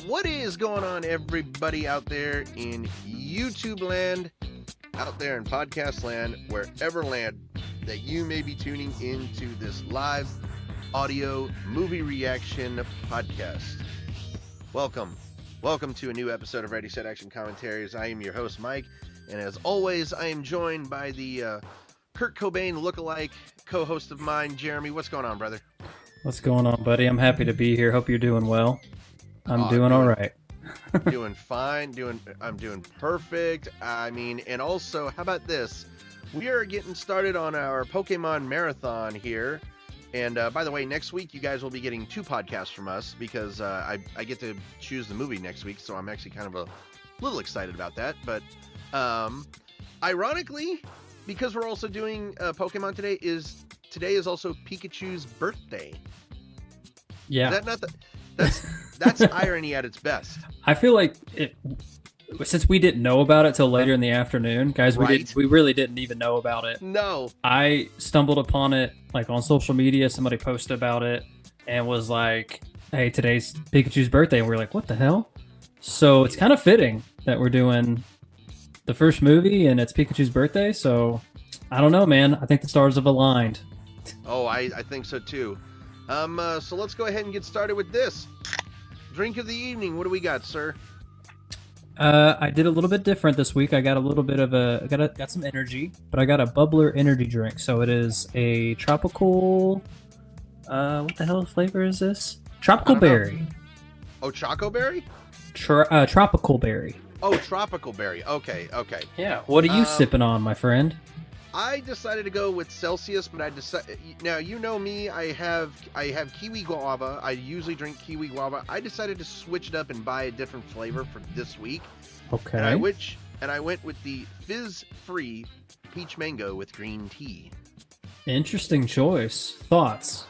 What is going on, everybody out there in YouTube land, out there in podcast land, wherever land that you may be tuning into this live audio movie reaction podcast? Welcome to a new episode of Ready, Set, Action Commentaries. I am your host, Mike, and as always, I am joined by the Kurt Cobain lookalike co-host of mine, Jeremy. What's going on, brother? What's going on, buddy? I'm happy to be here. Hope you're doing well. I'm doing all right. Doing fine. I'm doing perfect. I mean, and also, how about this? We are getting started on our Pokemon marathon here. And by the way, next week you guys will be getting 2 podcasts from us because I get to choose the movie next week, so I'm actually kind of a little excited about that. But ironically, because we're also doing Pokemon today is also Pikachu's birthday. Yeah. Is that not that's irony at its best. I feel like since we didn't know about it till later in the afternoon, guys, Right. we really didn't even know about it. No. I stumbled upon it like on social media. Somebody posted about it and was like, "Hey, today's Pikachu's birthday." And we're like, "What the hell?" So it's kind of fitting that we're doing the first movie and it's Pikachu's birthday. So I don't know, man. I think the stars have aligned. Oh, I think so too. So let's go ahead and get started with this. Drink of the evening. What do we got, sir? I did a little bit different this week. I got a little bit of got some energy, but I got a bubbler energy drink. So it is a tropical. What the hell flavor is this? Tropical berry. Oh, Choco Berry? Tropical berry. Oh, Tropical Berry. Okay. Yeah. What are you sipping on, my friend? I decided to go with Celsius, but now you know me. I have kiwi guava. I usually drink kiwi guava. I decided to switch it up and buy a different flavor for this week. Okay. And I went with the fizz-free peach mango with green tea. Interesting choice. Thoughts?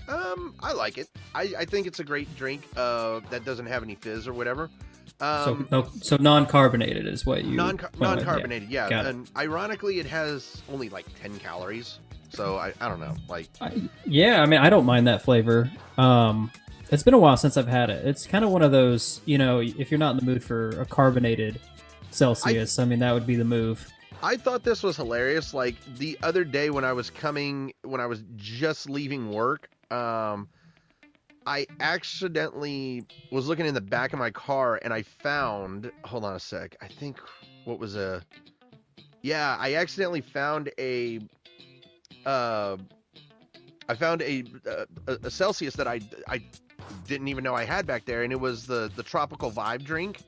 I like it. I think it's a great drink. That doesn't have any fizz or whatever. So non-carbonated is what you non-carbonated, yeah. Got it. And ironically, it has only like 10 calories. So I don't know, like. Yeah, I mean, I don't mind that flavor. It's been a while since I've had it. It's kind of one of those, if you're not in the mood for a carbonated Celsius, I mean, that would be the move. I thought this was hilarious. Like the other day when I was just leaving work, I accidentally was looking in the back of my car and I found, hold on a sec, I think I accidentally found a Celsius that I didn't even know I had back there, and it was the Tropical Vibe drink.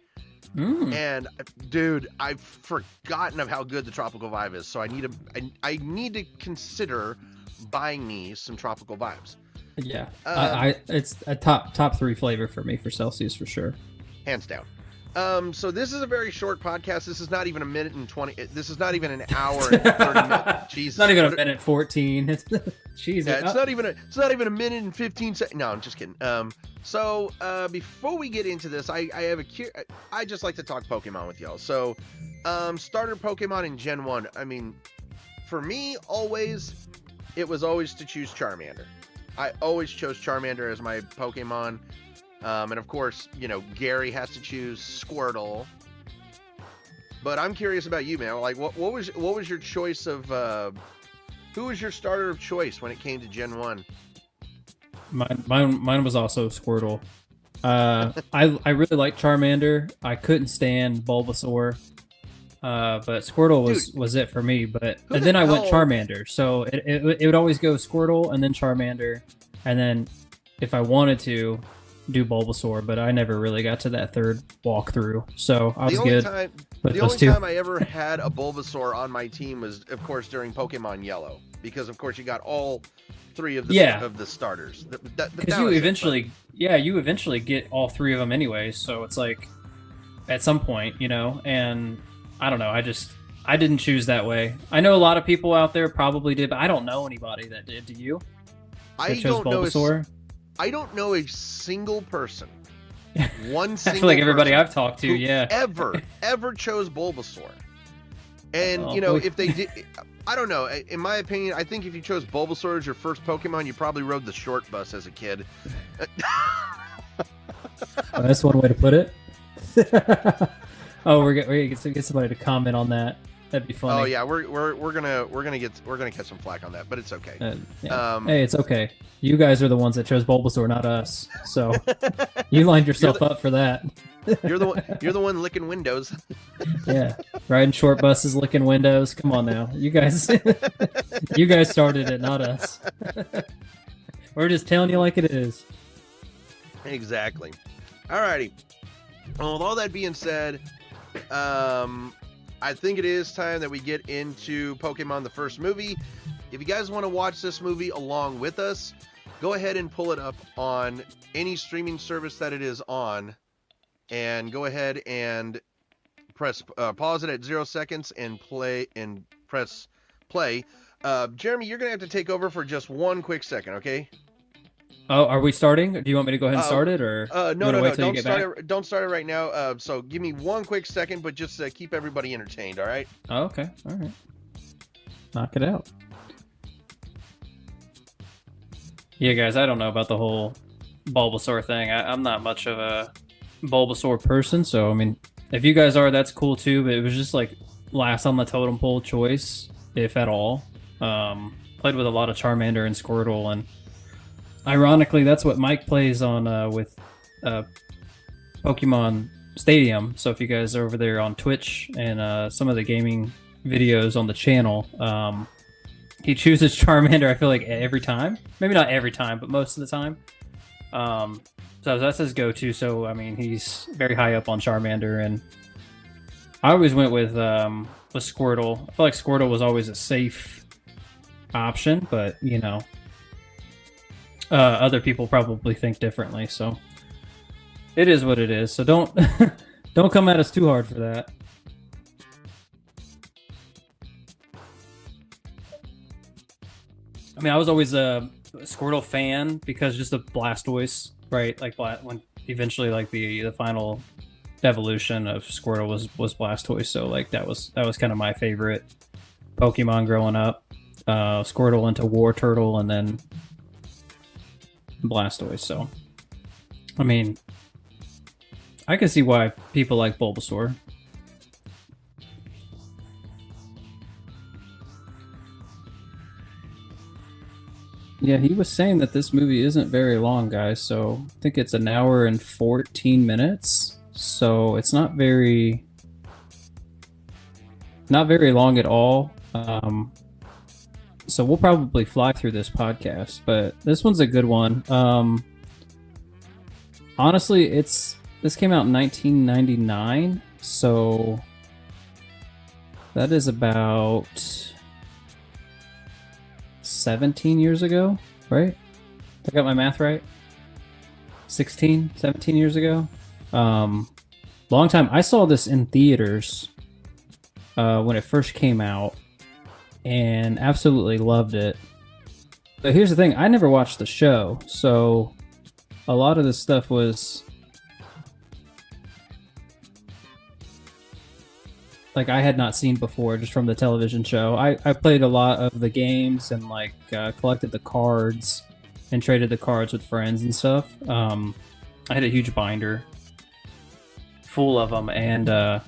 And dude, I've forgotten of how good the Tropical Vibe is, so I need to consider buying me some Tropical Vibes. Yeah, it's a top 3 flavor for me for Celsius for sure, hands down. So this is a very short podcast. This is not even a minute and 20. This is not even an hour and 30 minutes. Jesus, it's not even a minute 14. It's yeah, it's not even a minute and 15 seconds. No, I'm just kidding. So before we get into this, I just like to talk Pokemon with y'all. So, starter Pokemon in Gen 1. I mean, for me, it was always to choose Charmander. I always chose Charmander as my Pokemon. And of course, Gary has to choose Squirtle. But I'm curious about you, man. Like, what was your choice of who was your starter of choice when it came to Gen 1? Mine was also Squirtle. I really like Charmander. I couldn't stand Bulbasaur. But Squirtle was it for me. And then I went Charmander. So it would always go Squirtle and then Charmander, and then if I wanted to do Bulbasaur, but I never really got to that third walkthrough. So I was good. The only time I ever had a Bulbasaur on my team was, of course, during Pokemon Yellow, because of course you got all 3 of the starters. Because you eventually get all 3 of them anyways. So it's like at some point, and I don't know. I didn't choose that way. I know a lot of people out there probably did, but I don't know anybody that did. Do you? I don't know a single person. One single. I feel like everybody I've talked to, ever chose Bulbasaur. And if they did, I don't know. In my opinion, I think if you chose Bulbasaur as your first Pokemon, you probably rode the short bus as a kid. Well, that's one way to put it. Oh, we're gonna get somebody to comment on that. That'd be funny. Oh yeah, we're gonna catch some flack on that, but it's okay. Yeah. Hey, it's okay. You guys are the ones that chose Bulbasaur, not us. So you lined yourself up for that. You're the one licking windows. Yeah, riding short buses, licking windows. Come on now, you guys. You guys started it, not us. We're just telling you like it is. Exactly. Alrighty. Well, with all that being said, I think it is time that we get into Pokemon the first movie. If you guys want to watch this movie along with us, go ahead and pull it up on any streaming service that it is on, and go ahead and press pause it at 0 seconds and press play. Jeremy, you're gonna have to take over for just one quick second, okay? Oh, are we starting? Do you want me to go ahead and start it, or no, don't start it right now. So give me one quick second, but just keep everybody entertained. All right? Oh, okay, all right. Knock it out. Yeah, guys, I don't know about the whole Bulbasaur thing. I'm not much of a Bulbasaur person, so I mean, if you guys are, that's cool too. But it was just like last on the totem pole choice, if at all. Played with a lot of Charmander and Squirtle, and ironically, that's what Mike plays on with Pokemon Stadium. So if you guys are over there on Twitch and some of the gaming videos on the channel, he chooses Charmander, I feel like every time. Maybe not every time, but most of the time. So that's his go-to. So, I mean, he's very high up on Charmander. And I always went with Squirtle. I feel like Squirtle was always a safe option, but, you know, other people probably think differently. So it is what it is. So don't don't come at us too hard for that. I mean, I was always a Squirtle fan because just the Blastoise, right? Like when eventually like the final evolution of Squirtle was Blastoise. So like that was kind of my favorite Pokemon growing up. Squirtle into War Turtle and then Blastoise. So I mean, I can see why people like Bulbasaur. Yeah, he was saying that this movie isn't very long, guys. So I think it's 1 hour and 14 minutes. So it's not very long at all. So we'll probably fly through this podcast, but this one's a good one. Honestly, this came out in 1999, so that is about 17 years ago, right? I got my math right? 17 years ago. Long time. I saw this in theaters when it first came out and absolutely loved it. But here's the thing, I never watched the show, so a lot of this stuff was like I had not seen before just from the television show. I played a lot of the games and like collected the cards and traded the cards with friends and stuff. I had a huge binder full of them, and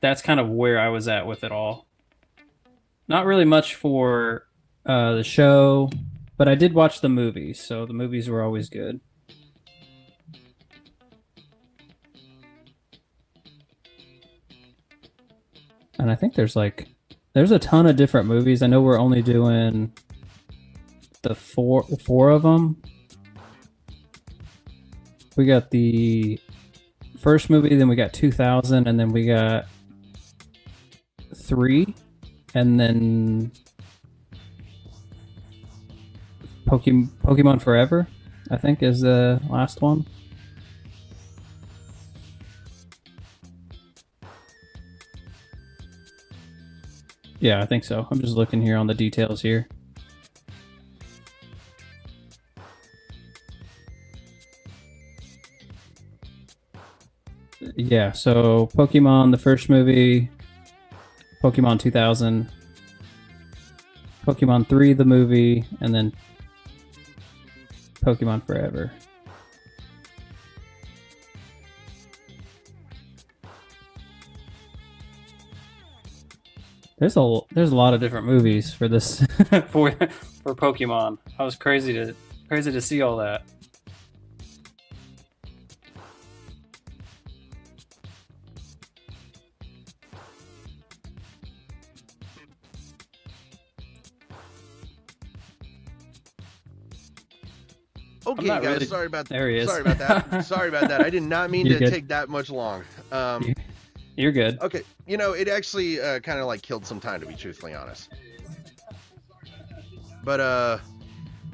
that's kind of where I was at with it all. Not really much for the show, but I did watch the movies, so the movies were always good. And I think there's a ton of different movies. I know we're only doing the four of them. We got the first movie, then we got 2000, and then we got 3, and then Pokemon Forever, I think, is the last one. Yeah, I think so. I'm just looking here on the details here. Yeah, so Pokemon, the first movie, Pokemon 2000, Pokemon 3, the movie, and then Pokemon Forever. There's a lot of different movies for this for Pokemon. I was crazy to see all that. Okay, guys, really... There he is. Sorry about that. Sorry about that. I did not mean to take that much long. You're good. Okay, you know, it actually kind of like killed some time, to be truthfully honest. But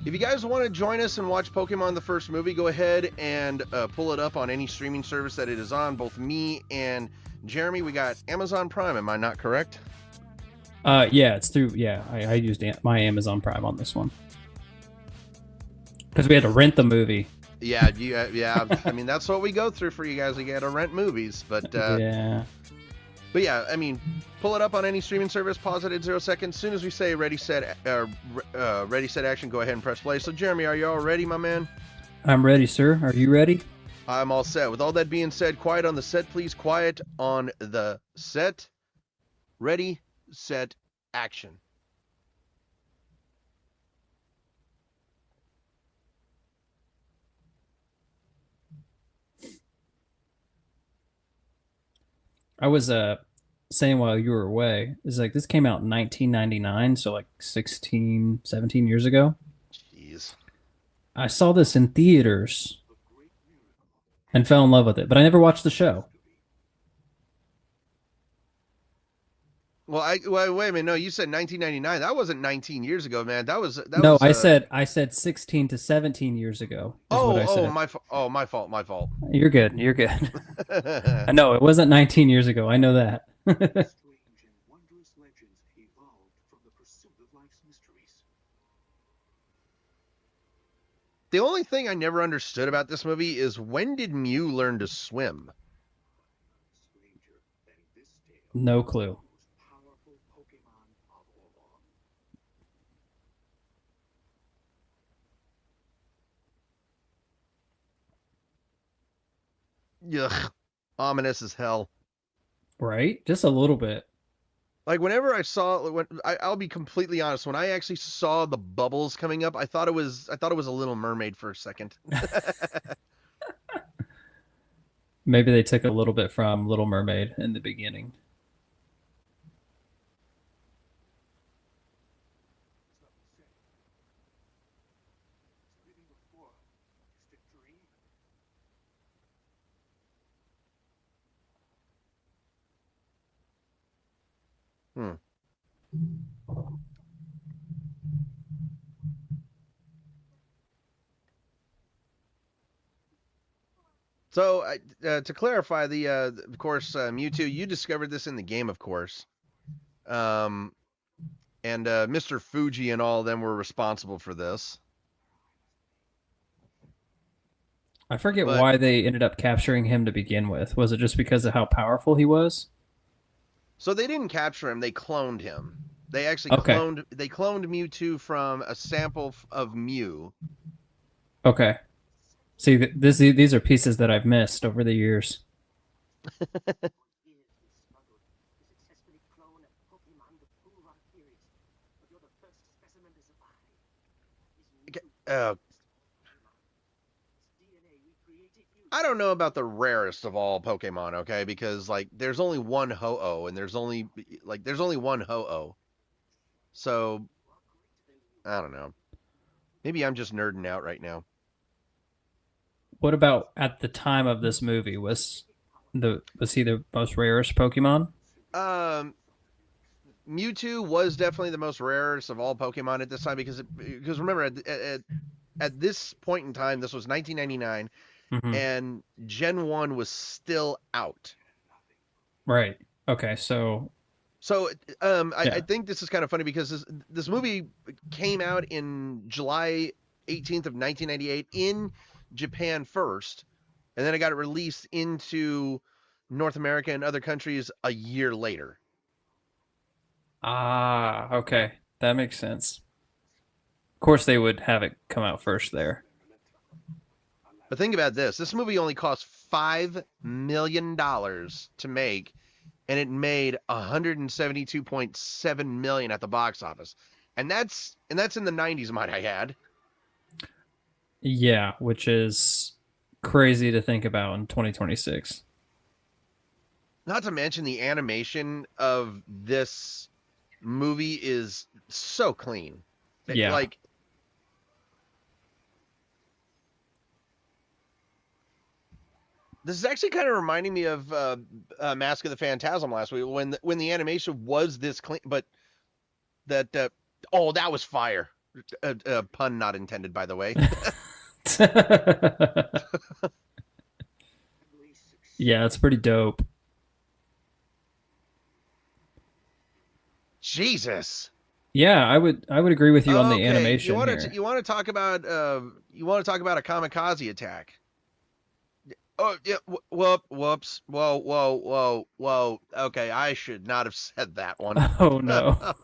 if you guys want to join us and watch Pokemon the first movie, go ahead and pull it up on any streaming service that it is on. Both me and Jeremy, we got Amazon Prime. Am I not correct? Yeah, it's through. Yeah, I used my Amazon Prime on this one because we had to rent the movie. Yeah, yeah. I mean, that's what we go through for you guys. We got to rent movies, but yeah. But yeah, I mean, pull it up on any streaming service. Pause it at 0 seconds. As soon as we say ready, set, action, go ahead and press play. So, Jeremy, are you all ready, my man? I'm ready, sir. Are you ready? I'm all set. With all that being said, quiet on the set, please. Quiet on the set. Ready, set, action. I was saying while you were away, is like this came out in 1999, so like 16, 17 years ago. Jeez. I saw this in theaters and fell in love with it, but I never watched the show. Well, wait a minute. No, you said 1999. That wasn't 19 years ago, man. That was I said 16 to 17 years ago. My fault. You're good. You're good. No, it wasn't 19 years ago. I know that. The only thing I never understood about this movie is when did Mew learn to swim? No clue. Ugh, ominous as hell. Right? Just a little bit. Like whenever I saw, I'll be completely honest. When I actually saw the bubbles coming up, I thought it was a Little Mermaid for a second. Maybe they took a little bit from Little Mermaid in the beginning. So, to clarify, of course, Mewtwo, you discovered this in the game, of course. And Mr. Fuji and all of them were responsible for this. I forget why they ended up capturing him to begin with. Was it just because of how powerful he was? So they didn't capture him; they cloned him. They actually cloned Mewtwo from a sample of Mew. Okay. See, these are pieces that I've missed over the years. I don't know about the rarest of all Pokemon, okay? Because like there's only one Ho-Oh and there's only one Ho-Oh. So I don't know. Maybe I'm just nerding out right now. What about at the time of this movie? Was he the most rarest Pokemon? Mewtwo was definitely the most rarest of all Pokemon at this time because remember at this point in time, this was 1999. Mm-hmm. And Gen 1 was still out. Right. Okay, so I think this is kind of funny because this movie came out in July 18th of 1998 in Japan first, and then it got released into North America and other countries a year later. Ah, okay. That makes sense. Of course they would have it come out first there. But think about this. This movie only cost $5 million to make, and it made 172.7 million at the box office, and that's in the 90s, might I add. Yeah, which is crazy to think about in 2026. Not to mention the animation of this movie is so clean. Yeah. Like, this is actually kind of reminding me of Mask of the Phantasm last week when the animation was this clean, but that oh, that was fire. Pun not intended, by the way. Yeah, it's pretty dope. Jesus. Yeah, I would agree with you on the Okay, animation here. you want to talk about a kamikaze attack? Oh yeah. Whoops. Whoa. Okay, I should not have said that one. Oh no.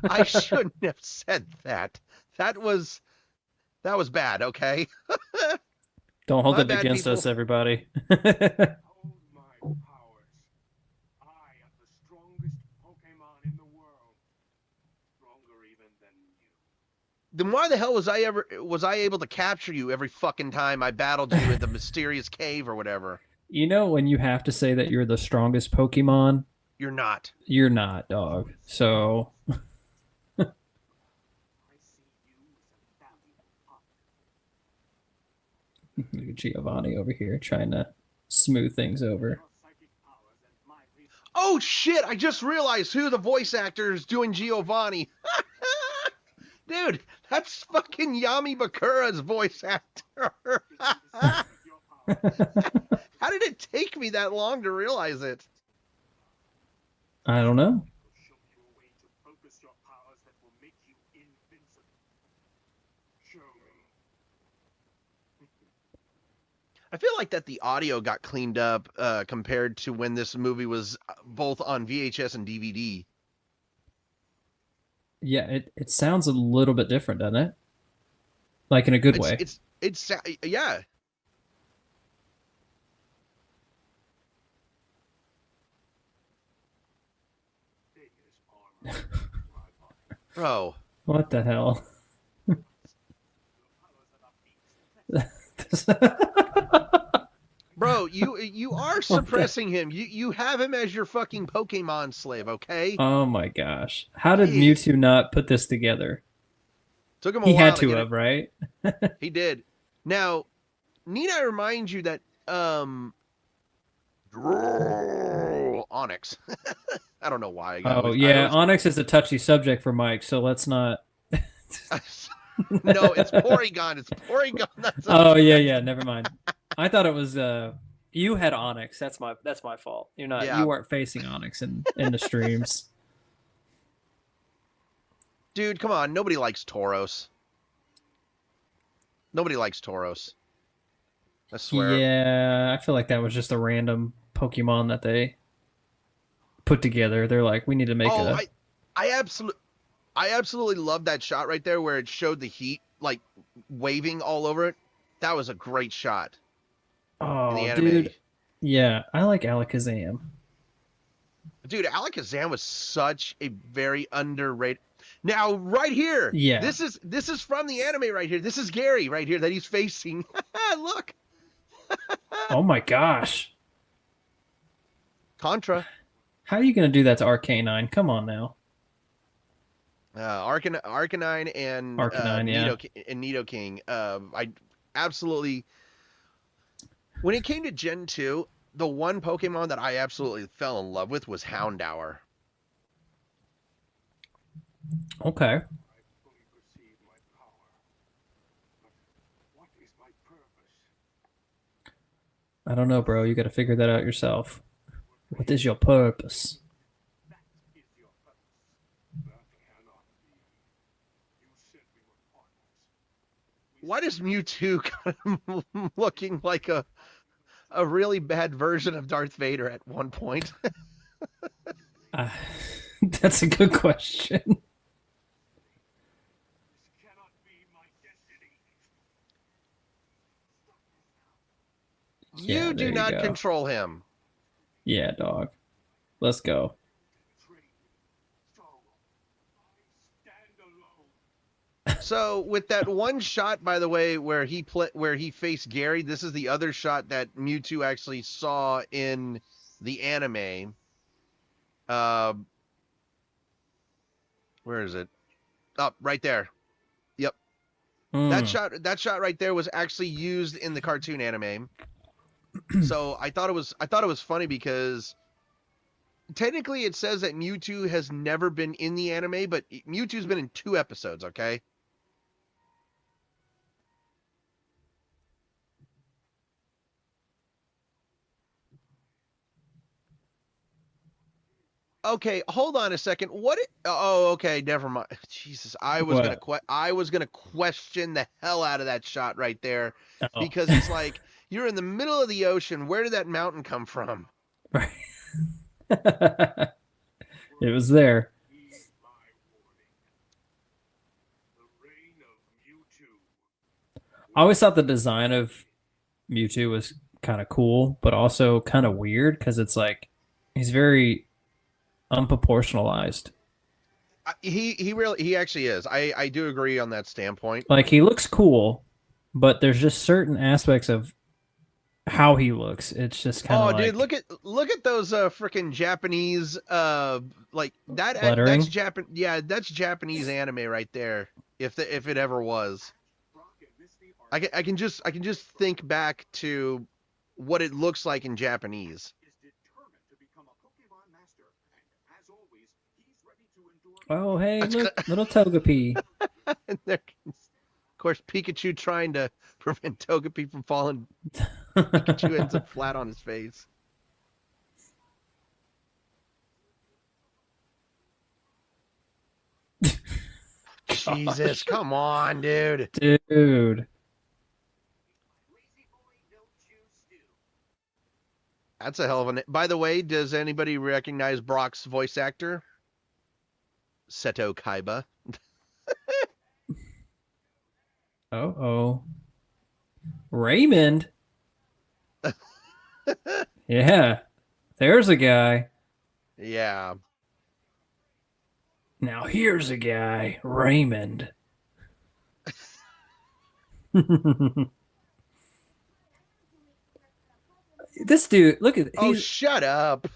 I shouldn't have said that. That was bad. Okay. Don't hold My it bad, against people. us, everybody. Hold my powers. I am the strongest Pokemon in the world. Stronger even than you. Then why the hell was I able to capture you every fucking time I battled you in the mysterious cave or whatever? You know when you have to say that you're the strongest Pokemon, You're not. you're not, dog. So I see you as a valuable partner. Giovanni over here trying to smooth things over. Your psychic powers and my reason. Oh shit! I just realized who the voice actor is doing Giovanni. Dude, that's fucking Yami Bakura's voice actor. Your powers. How did it take me that long to realize it? I don't know. Will show you a way to focus your powers that will make you invincible. Show me. I feel like that the audio got cleaned up compared to when this movie was both on VHS and DVD. Yeah, it sounds a little bit different, doesn't it? Like in a good way. It's yeah. Biggest armor my body. Bro. What the hell? Your powers are not beats. Bro, you are suppressing him. You have him as your fucking Pokemon slave, okay? Oh my gosh. How did Jeez. Mewtwo not put this together? Took him a He while had to to get have, right? it. He did. Now, need I remind you that Onyx. I don't know why. Oh yeah, Onyx is a touchy subject for Mike, so let's not. No, it's Porygon. It's Porygon. Oh yeah. Never mind. I thought it was you had Onyx. That's my fault. You're not. Yeah. You weren't facing Onyx in the streams. Dude, come on. Nobody likes Tauros. Nobody likes Tauros. I swear. Yeah, I feel like that was just a random Pokemon that they put together. They're like, we need to make I absolutely love that shot right there where it showed the heat like waving all over it. That was a great shot. Oh, in the anime. dude. Yeah, I like Alakazam. Dude, Alakazam was such a very underrated. Now, right here. Yeah. This is from the anime right here. This is Gary right here that he's facing. Look. Oh my gosh. Contra. How are you going to do that to Arcanine? Come on now. Arcanine and Arcanine, yeah. Nidoking. I absolutely. When it came to Gen 2, the one Pokemon that I absolutely fell in love with was Houndour. Okay. I fully perceive my power. But what is my purpose? I don't know, bro. You got to figure that out yourself. What is your purpose? That is your purpose. That cannot be. You said we were partners. Why does Mewtwo kind of looking like a really bad version of Darth Vader at one point? That's a good question. This cannot be my destiny. You Yeah, do there you not go. control him. Yeah, dog. Let's go. So, I stand alone. So with that one shot, by the way, where he faced Gary, this is the other shot that Mewtwo actually saw in the anime. Where is it? Up right there. Yep. That shot right there was actually used in the cartoon anime. So I thought it was funny because technically it says that Mewtwo has never been in the anime, but Mewtwo's been in 2 episodes, okay? Okay, hold on a second. Oh, okay, never mind. Jesus, I was gonna question the hell out of that shot right there, because it's like you're in the middle of the ocean. Where did that mountain come from? Right. It was there. I always thought the design of Mewtwo was kind of cool, but also kind of weird because it's like he's very unproportionalized. He actually is. I do agree on that standpoint. Like he looks cool, but there's just certain aspects of how he looks. It's just kind of like, dude, look at those freaking Japanese like that lettering. That's Japanese anime right there. If it ever was. I can just think back to what it looks like in Japanese. Oh, hey, look, little Togepi. And there, of course, Pikachu trying to prevent Togepi from falling. Pikachu ends up flat on his face. Jesus, come on, dude. Dude. That's a hell of a... By the way, does anybody recognize Brock's voice actor? Seto Kaiba. Oh. Raymond? Yeah. There's a guy. Yeah. Now here's a guy, Raymond. This dude, look at... Oh, shut up.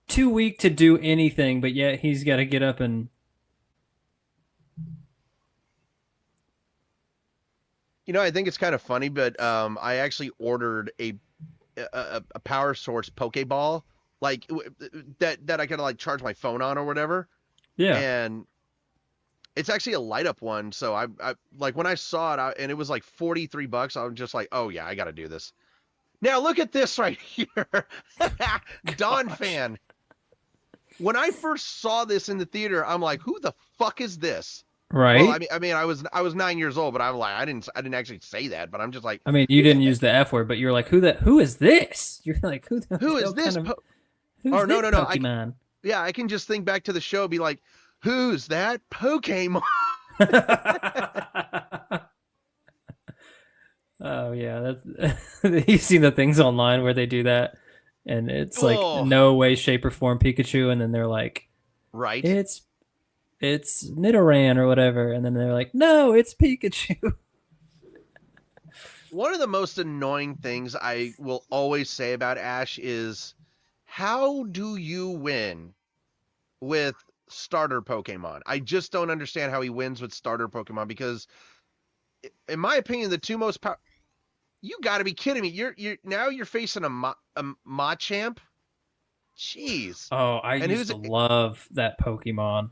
Too weak to do anything, but yet he's got to get up and... You know, I think it's kind of funny, but I actually ordered a power source Pokeball, like that I could like charge my phone on or whatever. Yeah. And it's actually a light up one, so I like when I saw it and it was like $43, I was just like, oh yeah, I got to do this. Now look at this right here, Don fan. When I first saw this in the theater, I'm like, who the fuck is this? Right. Well, I mean, I was 9 years old, but I'm like, I didn't actually say that, but I'm just like, I mean, you didn't use the F word, but you're like, who is this? You're like, who is this? No, Pokemon? I can just think back to the show, be like, who's that Pokemon? Oh yeah, that's you've seen the things online where they do that, and it's like no way, shape, or form Pikachu, and then they're like, right, it's Nidoran or whatever, and then they're like, no, it's Pikachu. One of the most annoying things I will always say about Ash is, how do you win with starter Pokemon? I just don't understand how he wins with starter Pokemon, because in my opinion, the two most you got to be kidding me. You're facing a Machamp. Jeez. Oh, I used to love that Pokemon.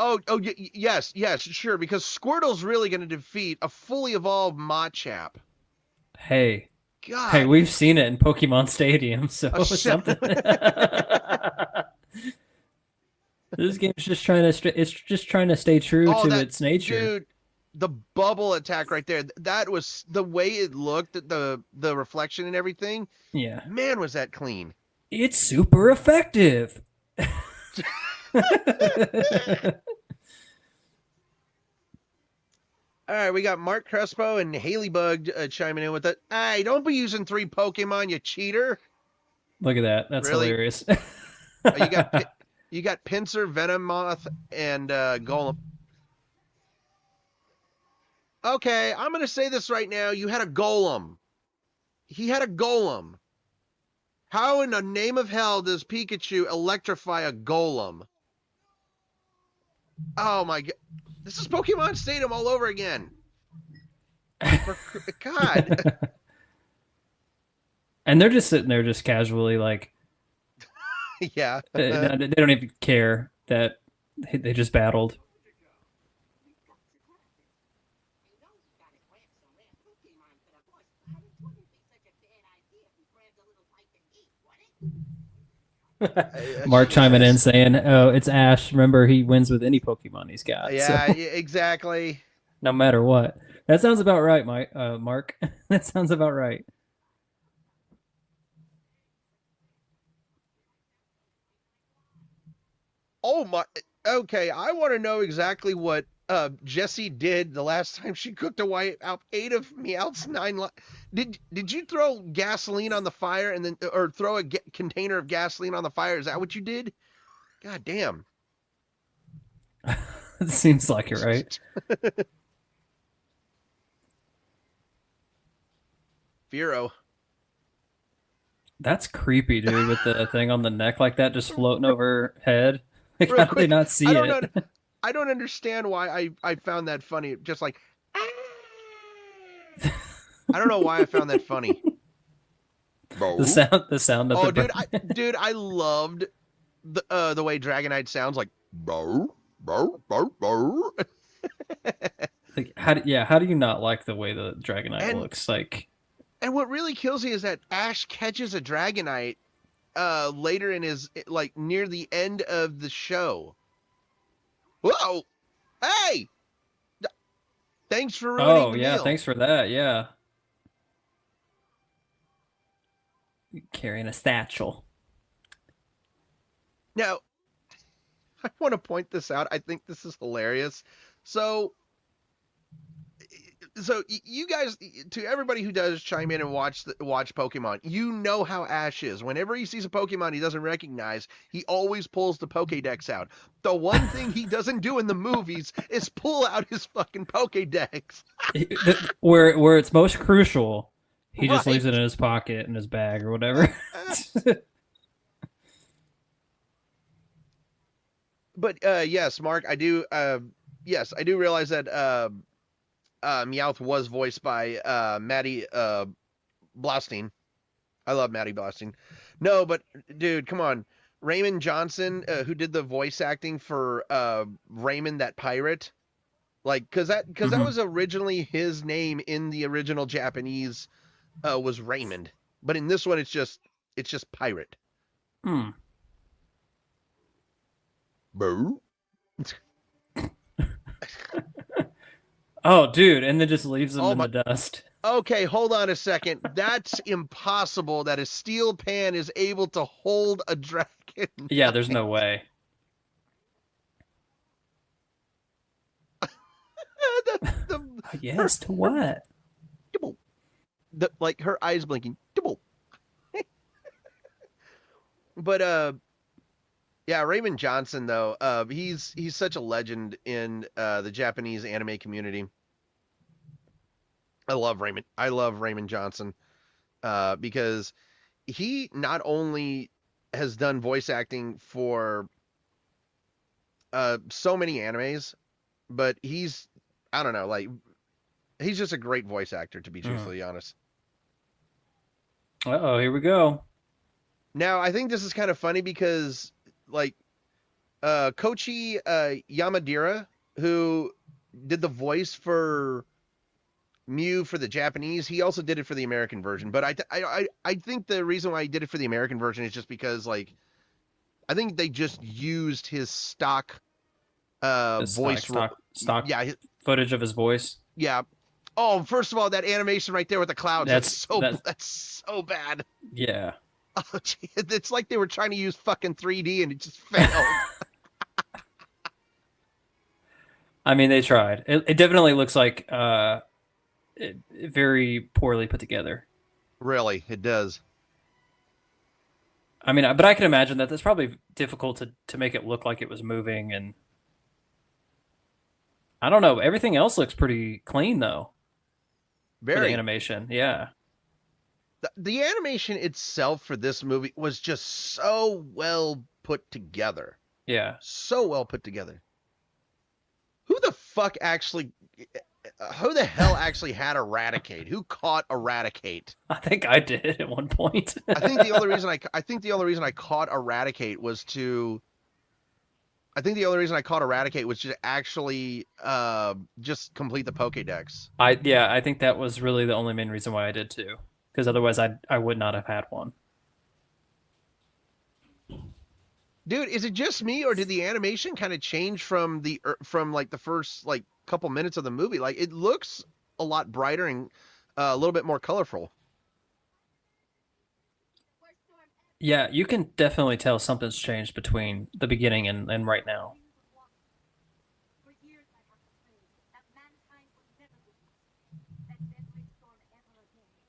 Oh, yes, sure, because Squirtle's really going to defeat a fully evolved Machamp. Hey. God. Hey, we've seen it in Pokemon Stadium, so something. This game's just trying to stay true to its nature. Dude, the bubble attack right there, that was the way it looked, the reflection and everything. Yeah. Man, was that clean. It's super effective. All right, we got Mark Crespo and Haley Bug chiming in with it. Hey, don't be using 3 Pokemon, you cheater. Look at that. That's Really? hilarious. You got you got Pinsir, Venomoth, and Golem. Okay, I'm gonna say this right now. You had a Golem. He had a Golem. How in the name of hell does Pikachu electrify a Golem? Oh my god. This is Pokemon Stadium all over again. God. And they're just sitting there just casually like Yeah. they don't even care that they just battled. Mark chiming in saying, "Oh, it's Ash. Remember, he wins with any Pokemon he's got. Yeah, so, exactly. no matter what." That sounds about right, Mark. That sounds about right. Oh my. Okay, I want to know exactly what Jessie did the last time she cooked a white out 8 of Meowth's 9. Did you throw gasoline on the fire and then or throw a container of gasoline on the fire? Is that what you did? God damn. It seems like it, right? Firo. That's creepy, dude, with the thing on the neck like that just floating overhead. Like, Real how do they quick, not see I don't it? know. I don't understand why I found that funny. Just like I don't know why I found that funny. The sound of Oh, the dude, I loved the way Dragonite sounds like bow, bow, bow, bow. like, how do you not like the way the Dragonite looks like? And what really kills me is that Ash catches a Dragonite later in his like near the end of the show. Whoa! Hey! Thanks for ruining the meal. Thanks for that. Yeah. Carrying a satchel. Now, I want to point this out. I think this is hilarious. So you guys, to everybody who does chime in and watch Pokemon, you know how Ash is. Whenever he sees a Pokemon he doesn't recognize, he always pulls the Pokédex out. The one thing he doesn't do in the movies is pull out his fucking Pokédex. where it's most crucial, he just leaves it in his pocket, in his bag, or whatever. But yes, Mark, I do. Yes, I do realize that Meowth was voiced by Maddie Blaustein. I love Maddie Blaustein. No, but dude, come on, Raymond Johnson, who did the voice acting for Raymond that pirate, like, because that was originally his name in the original Japanese, was Raymond, but in this one it's just pirate. Boo. Oh, dude, and then just leaves them in the dust. Okay, hold on a second. That's impossible that a steel pan is able to hold a dragon. Yeah, there's no way. Yes, to what? Like her eyes blinking. But yeah, Raymond Johnson though, he's such a legend in the Japanese anime community. I love Raymond Johnson because he not only has done voice acting for so many animes, but he's, I don't know, like, he's just a great voice actor, to be truthfully honest. Uh-oh, here we go. Now, I think this is kind of funny because, like, Koichi Yamadera, who did the voice for Mew for the Japanese, he also did it for the American version. But I think the reason why he did it for the American version is just because, like, I think they just used his stock voice stock footage of his voice. Yeah. Oh, first of all, that animation right there with the clouds, that's so bad. Yeah. Oh, gee, it's like they were trying to use fucking 3D and it just failed. I mean, they tried. It definitely looks like very poorly put together. Really, it does. I mean, but I can imagine that that's probably difficult to make it look like it was moving, and I don't know. Everything else looks pretty clean though for the Very. animation. Yeah, The animation itself for this movie was just so well put together. yeah. So well put together. Who the fuck actually who the hell actually had Eradicate? Who caught Eradicate? I think I did at one point. I think the only reason I caught Eradicate was to actually just complete the Pokédex. I think that was really the only main reason why I did too, because otherwise I would not have had one. Dude, is it just me or did the animation kind of change from like the first like couple minutes of the movie? Like it looks a lot brighter and a little bit more colorful. Yeah, you can definitely tell something's changed between the beginning and right now.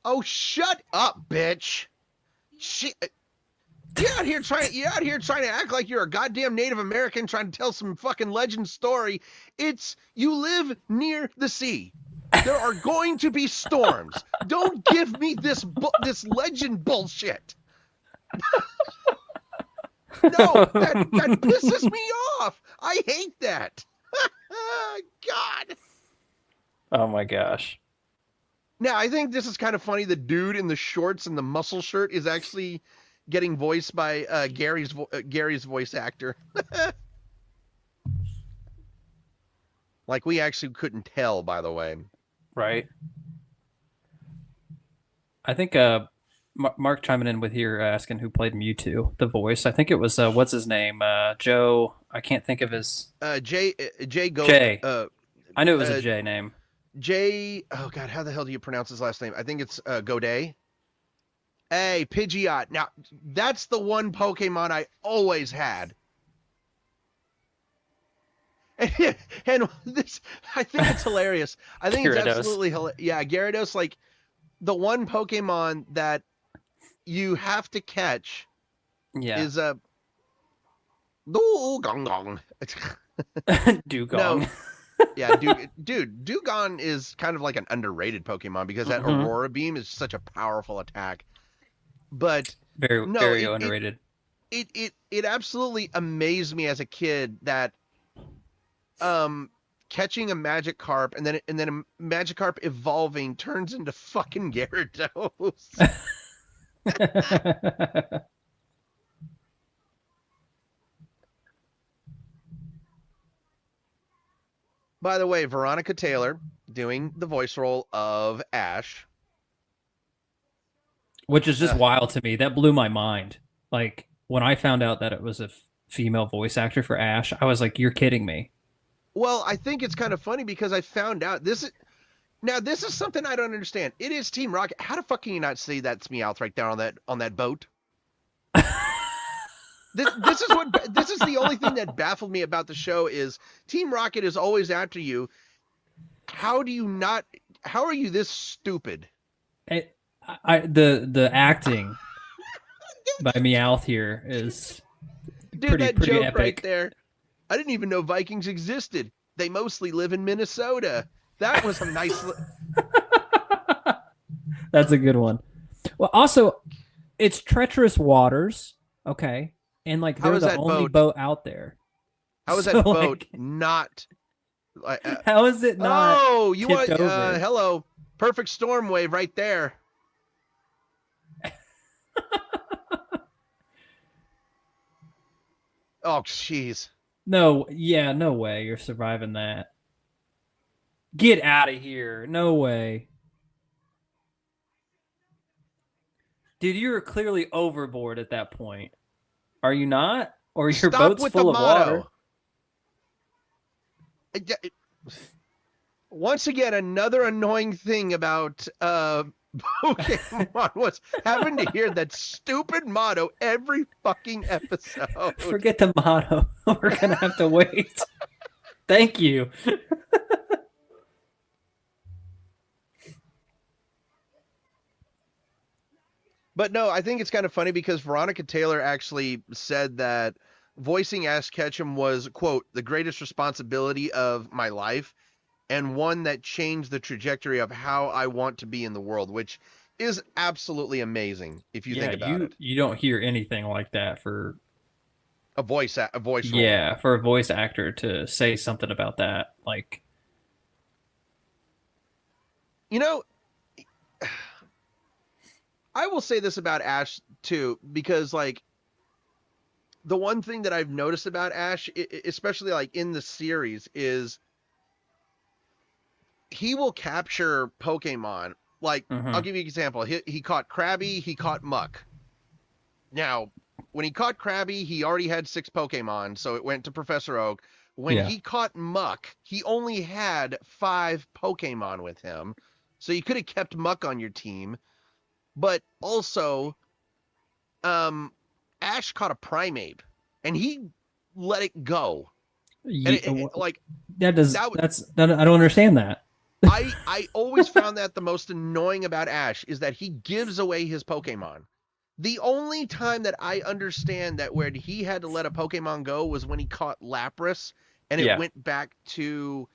Oh, shut up, bitch! Shit. You're out here trying to act like you're a goddamn Native American trying to tell some fucking legend story. You live near the sea. There are going to be storms. Don't give me this legend bullshit. No, that pisses me off. I hate that. God. Oh my gosh. Now, I think this is kind of funny. The dude in the shorts and the muscle shirt is actually getting voiced by Gary's voice actor. Like we actually couldn't tell, by the way. Right. I think Mark chiming in with here asking who played Mewtwo, the voice. I think it was what's his name? Joe. I can't think of his. Jay. I knew it was a J name. Jay. Oh God, how the hell do you pronounce his last name? I think it's Godet. Hey, Pidgeot. Now, that's the one Pokemon I always had. And this, I think it's hilarious. I think it's absolutely hilarious. Yeah, Gyarados, like, the one Pokemon that you have to catch is a Dugong. Dugong. No. Yeah, dude, Dugong is kind of like an underrated Pokemon because that Aurora Beam is such a powerful attack. But very underrated. It absolutely amazed me as a kid that catching a Magikarp and then a Magikarp evolving turns into fucking Gyarados. By the way, Veronica Taylor doing the voice role of Ash. Which is just wild to me. That blew my mind. Like, when I found out that it was a female voice actor for Ash, I was like, you're kidding me. Well, I think it's kind of funny because I found out this is something I don't understand. It is Team Rocket. How the fuck can you not see that's Meowth right there on that boat? This is the only thing that baffled me about the show is Team Rocket is always after you. How are you this stupid? The acting by Meowth here is pretty joke epic. Right there. I didn't even know Vikings existed. They mostly live in Minnesota. That was a nice. That's a good one. Well, also, it's treacherous waters. Okay. And like they're the only boat out there. How is that boat not? How is it not? Oh, you want? Hello, perfect storm wave right there. Oh, jeez. No way you're surviving that. Get out of here! No way, dude. You were clearly overboard at that point. Are you not? Or your boat's full of water? Once again, another annoying thing about Pokemon was having to hear that stupid motto every fucking episode. Forget the motto. We're gonna have to wait. Thank you. But no, I think it's kind of funny because Veronica Taylor actually said that voicing Ash Ketchum was, quote, the greatest responsibility of my life and one that changed the trajectory of how I want to be in the world, which is absolutely amazing if you Yeah, think about it. you don't hear anything like that for A voice role. yeah, for a voice actor to say something about that. Like, You know, I will say this about Ash too, because like the one thing that I've noticed about Ash, especially like in the series, is he will capture Pokemon. Like, I'll mhm. give you an example. He caught Krabby, he caught Muck. Now, when he caught Krabby, he already had 6 Pokemon, so it went to Professor Oak. When Yeah. he caught Muck, he only had 5 Pokemon with him. So you could have kept Muck on your team. But also, um, Ash caught a Primeape, and he let it go. And like That does that I don't understand that. I always found that the most annoying about Ash is that he gives away his Pokemon. The only time that I understand that where he had to let a Pokemon go was when he caught Lapras and it Yeah. went back to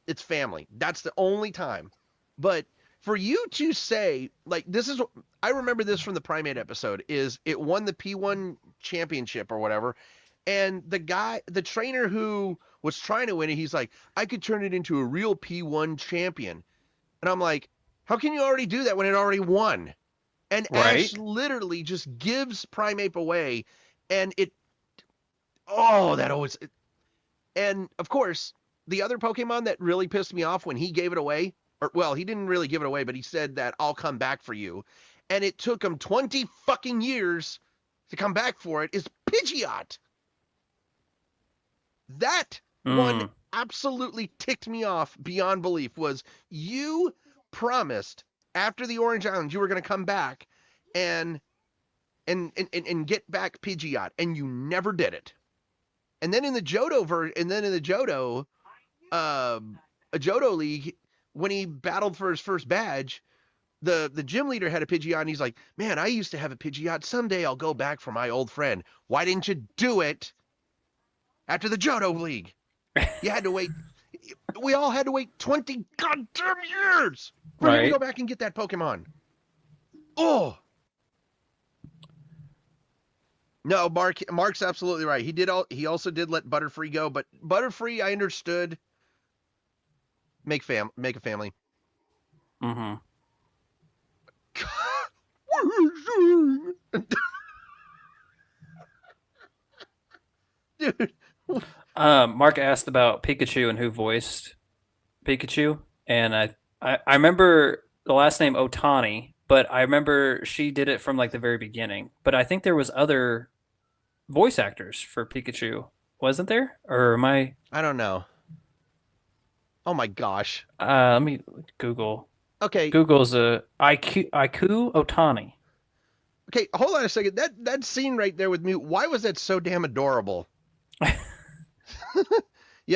its family. That's the only time. But for you to say like this is I remember this from the Primate episode is it won the P1 championship or whatever and the trainer who was trying to win it, he's like, I could turn it into a real P1 champion. And I'm like, how can you already do that when it already won? And Right. Ash literally just gives Primeape away. And oh, that always, and of course, the other Pokemon that really pissed me off when he gave it away, or well, he didn't really give it away, but he said that I'll come back for you. And it took him 20 fucking years to come back for it, is Pidgeot. That one Mm. absolutely ticked me off beyond belief was you promised after the Orange Island you were going to come back and and get back Pidgeot and you never did it. And then in the Johto a Johto league when he battled for his first badge, the gym leader had a Pidgeot and he's like, "Man, I used to have a Pidgeot. Someday I'll go back for my old friend. Why didn't you do it after the Johto league?" You had to wait. We all had to wait 20 goddamn years for him to Right. go back and get that Pokemon. Oh no, Mark's absolutely right. He also did let Butterfree go, but Butterfree I understood make a family. Mhm. Dude, Mark asked about Pikachu and who voiced Pikachu, and I remember the last name Otani, but I remember she did it from like the very beginning. But I think there was other voice actors for Pikachu, wasn't there? Or am I? I don't know. Oh my gosh. Let me Google. Okay, Google's a Iku Otani. okay, hold on a second. That scene right there with Mute, why was that so damn adorable?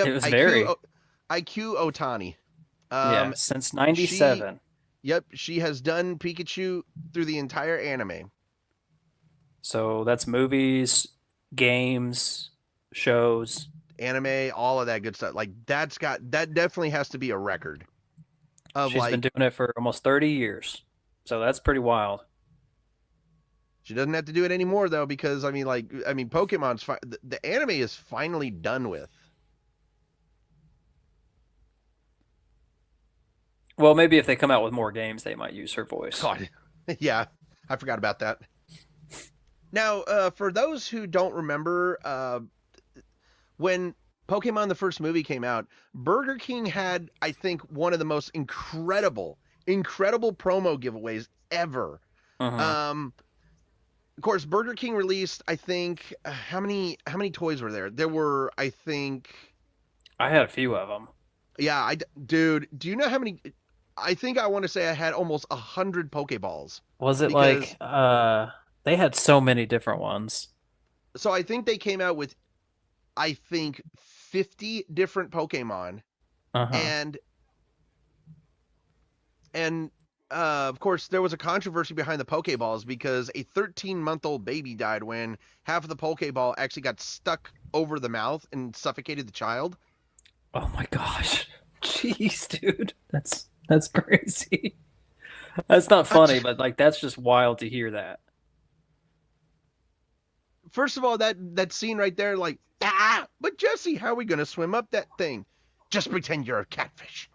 It Yep, was very IQ Otani. yeah since She '97. Yep, she has done Pikachu through the entire anime. So that's movies, games, shows. Anime, all of that good stuff. Like that definitely has to be a record of She's been like doing it for almost 30 years. So that's pretty wild. she doesn't have to do it anymore though because Pokemon's the anime is finally done with. Well, maybe if they come out with more games, they might use her voice. God, yeah, I forgot about that. Now, for those who don't remember, when Pokemon the first movie came out, Burger King had, I think, one of the most incredible promo giveaways ever. Uh-huh. Of course, Burger King released, I think, how many toys were there? There were, I think, I had a few of them. yeah, dude, do you know how many? I think I want to say I had almost 100 Pokeballs Was it because like they had so many different ones. so I think they came out with I think 50 different Pokemon Uh-huh. and and of course, there was a controversy behind the Pokeballs because a 13-month-old baby died when half of the Pokeball actually got stuck over the mouth and suffocated the child. Oh my gosh. Jeez, dude. That's crazy. That's not funny, but like that's just wild to hear that. First of all, that scene right there, like, but Jesse, how are we gonna swim up that thing? Just pretend you're a catfish.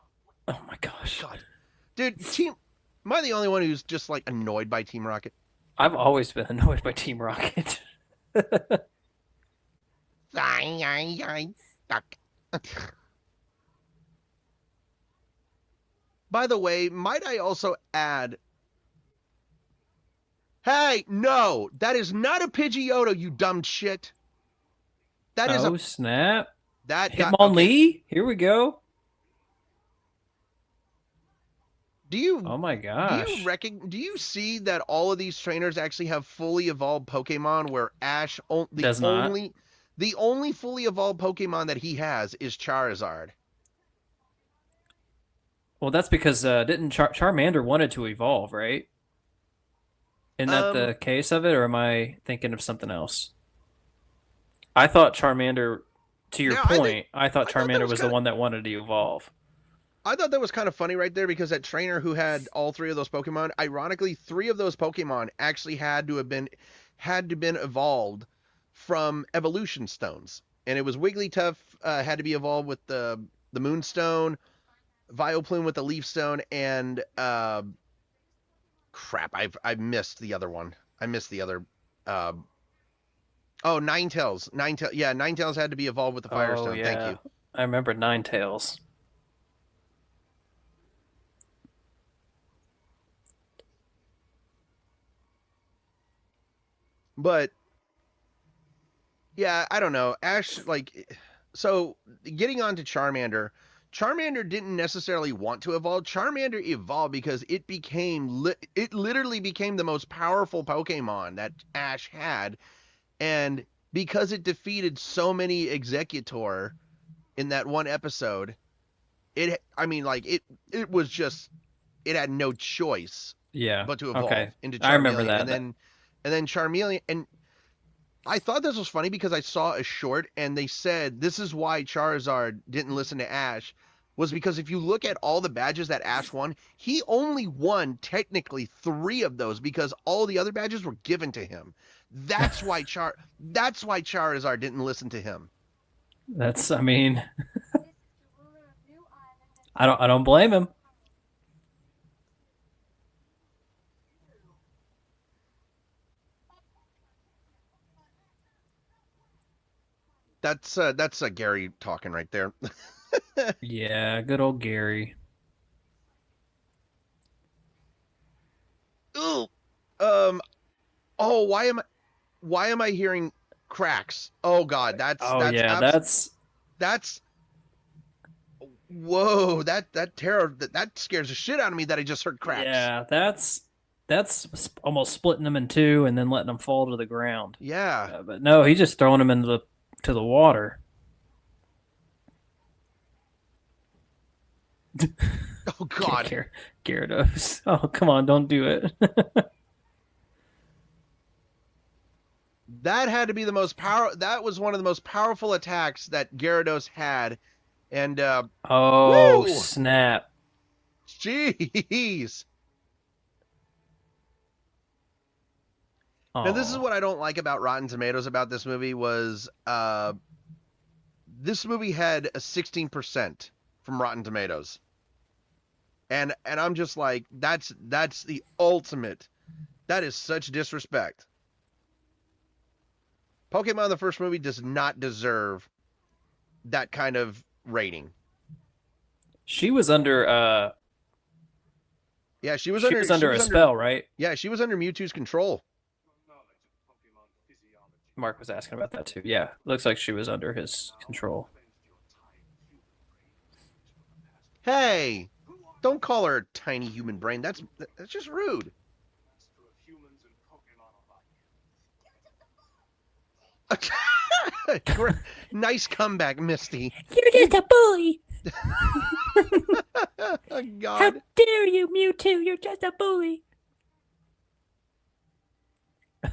Oh my gosh. God, dude, am I the only one who's just like annoyed by Team Rocket? I've always been annoyed by Team Rocket. By the way, might I also add? Hey, no, that is not a Pidgeotto, you dumb shit. That is a snap! that got Hitmonlee. Here we go. Do you? Oh my gosh! Do you see that all of these trainers actually have fully evolved Pokemon? Where Ash does not. The only fully evolved Pokemon that he has is Charizard. Well, that's because didn't Charmander wanted to evolve, right? Isn't that the case of it, or am I thinking of something else? I thought Charmander, to your point, I thought Charmander was the one that wanted to evolve. I thought that was kind of funny right there because that trainer who had all three of those Pokemon, ironically, three of those Pokemon actually had to been evolved from evolution stones. And it was Wigglytuff had to be evolved with the Moonstone, Vileplume with the Leaf Stone, and crap, I missed the other one. I missed the other Ninetales. Yeah, Ninetales had to be evolved with the Firestone. Yeah. Thank you. I remember Ninetales. But yeah, I don't know. Ash, like, so getting on to Charmander, Charmander didn't necessarily want to evolve. Charmander evolved because it literally became the most powerful Pokemon that Ash had, and because it defeated so many Executor in that one episode, it was just, it had no choice but to evolve into Charmeleon. I remember that. And then Charmeleon, and I thought this was funny because I saw a short and they said this is why Charizard didn't listen to Ash, was because if you look at all the badges that Ash won, he only won technically 3 of those because all the other badges were given to him. That's why Charizard didn't listen to him. I mean, I don't blame him. That's Gary talking right there. Yeah, good old Gary. Ooh. Why am I hearing cracks? Oh God, that's whoa, that terror that scares the shit out of me that I just heard cracks. Yeah, that's almost splitting them in two and then letting them fall to the ground. Yeah. But no, he's just throwing them into the water. Oh God. Gyarados. Oh, come on, don't do it. That had to be that was one of the most powerful attacks that Gyarados had. And oh, woo! Snap. Jeez. And this is what I don't like about Rotten Tomatoes about this movie was this movie had a 16% from Rotten Tomatoes. And I'm just like, that's the ultimate. That is such disrespect. Pokemon the first movie does not deserve that kind of rating. She was under yeah, she was under a spell, right? Yeah, she was under Mewtwo's control. Mark was asking about that too. Yeah, looks like she was under his control. Hey, don't call her a tiny human brain. That's just rude. Nice comeback, Misty. You're just a bully. Oh, God. How dare you, Mewtwo? You're just a bully. These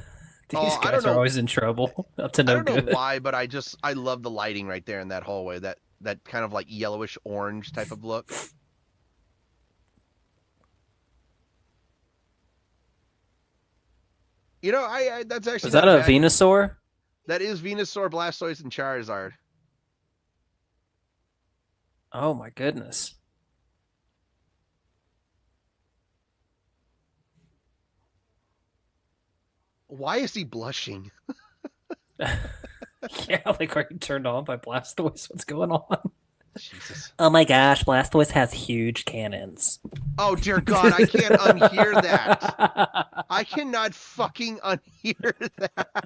I don't guys are know. always in trouble. Up to I no don't know good. why, but I love the lighting right there in that hallway. That kind of like yellowish orange type of look. You know, I that's actually Is that not a bad. Venusaur? That is Venusaur, Blastoise, and Charizard. Oh my goodness. Why is he blushing? Yeah, like are you turned on by Blastoise? What's going on? Jesus. Oh my gosh, Blastoise has huge cannons. Oh dear God, I can't unhear that. I cannot fucking unhear that.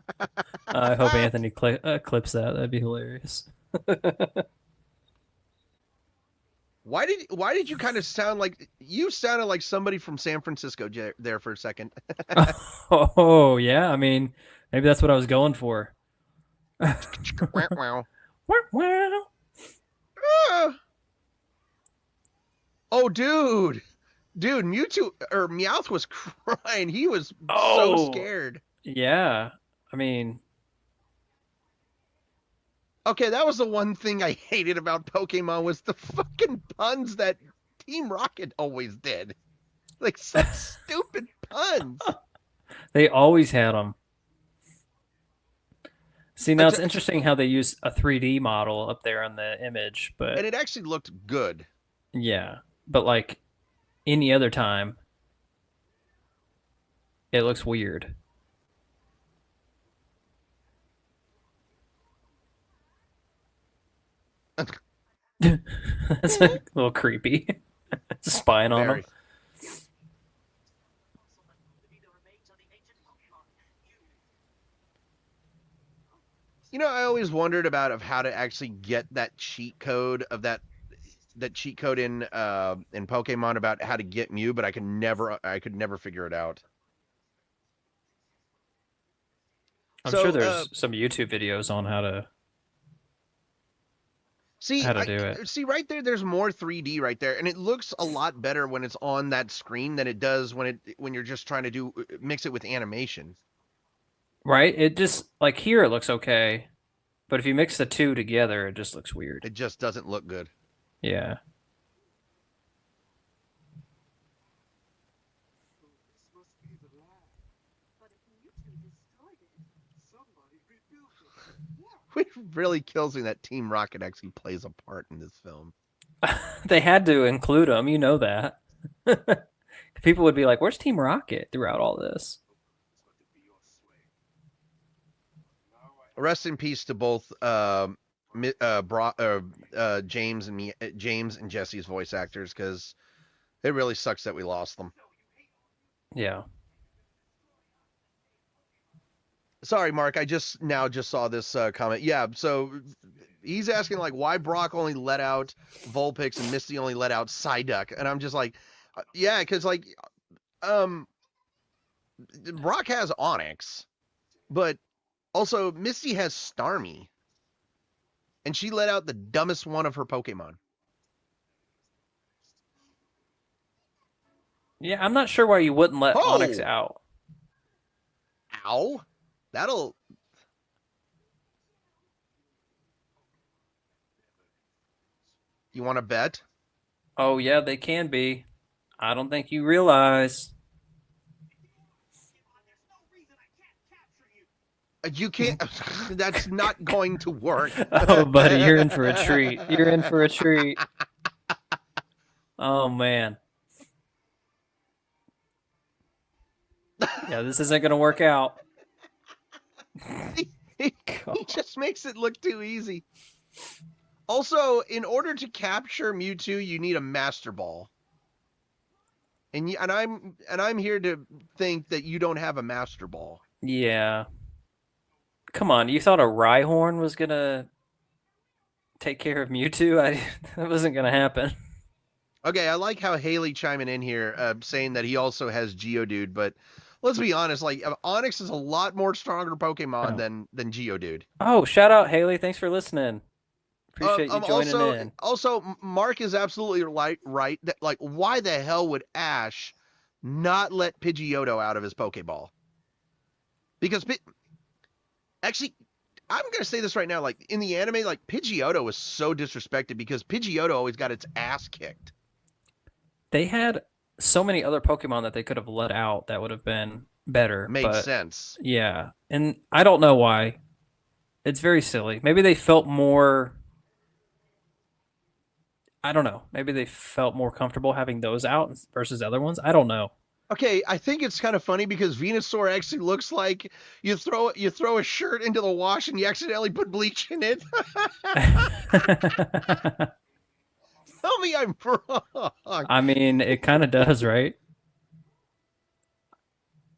I hope Anthony clips that. That'd be hilarious. Why did you kind of sound like you sounded like somebody from San Francisco there for a second? Oh yeah, I mean maybe that's what I was going for. Wow. Ah. Oh, dude, Mewtwo or Meowth was crying. He was so scared. Yeah, I mean, okay, that was the one thing I hated about Pokemon was the fucking puns that Team Rocket always did. Like such stupid puns. they always had them. See, now it's interesting how they use a 3D model up there on the image, but and it actually looked good. Yeah, but like any other time, it looks weird. That's a little creepy. Spying on them. You know, I always wondered about how to actually get that cheat code of that cheat code in Pokemon about how to get Mew, but I could never figure it out. I'm sure there's some YouTube videos on how to do it. See right there, there's more 3D right there, and it looks a lot better when it's on that screen than it does when you're just trying to mix it with animation. Right? It just like here it looks okay, but if you mix the two together, it just looks weird. It just doesn't look good. Yeah. It really kills me that Team Rocket actually plays a part in this film. They had to include them, you know that. People would be like, "Where's Team Rocket throughout all this?" Rest in peace to both James and Jesse's voice actors, because it really sucks that we lost them. Yeah. Sorry, Mark. I just saw this comment. Yeah, so he's asking like why Brock only let out Vulpix and Misty only let out Psyduck, and I'm just like, yeah, because like, Brock has Onyx, but also Misty has Starmie, and she let out the dumbest one of her Pokemon. Yeah, I'm not sure why you wouldn't let Onyx out. Ow. That'll... You want to bet? Oh, yeah, they can be. I don't think you realize. You can't... That's not going to work. Oh, buddy, you're in for a treat. You're in for a treat. Oh, man. Yeah, this isn't going to work out. He just makes it look too easy. Also, in order to capture Mewtwo, you need a Master Ball. And I'm here to think that you don't have a Master Ball. Yeah. Come on, you thought a Rhyhorn was gonna take care of Mewtwo? That wasn't gonna happen. Okay, I like how Haley chiming in here, saying that he also has Geodude, but let's be honest, like Onyx is a lot more stronger Pokemon than Geodude. Oh, shout out Haley! Thanks for listening. Appreciate you joining in. Also, Mark is absolutely right that like, why the hell would Ash not let Pidgeotto out of his Pokeball? Because actually, I'm gonna say this right now. Like in the anime, like Pidgeotto was so disrespected because Pidgeotto always got its ass kicked. They had so many other Pokemon that they could have let out that would have been better. Made but sense. yeah, and I don't know why. It's very silly. Maybe they felt more. I don't know. Maybe they felt more comfortable having those out versus other ones. I don't know. Okay, I think it's kind of funny because Venusaur actually looks like you throw a shirt into the wash and you accidentally put bleach in it. Tell me I'm wrong. I mean, it kind of does, right?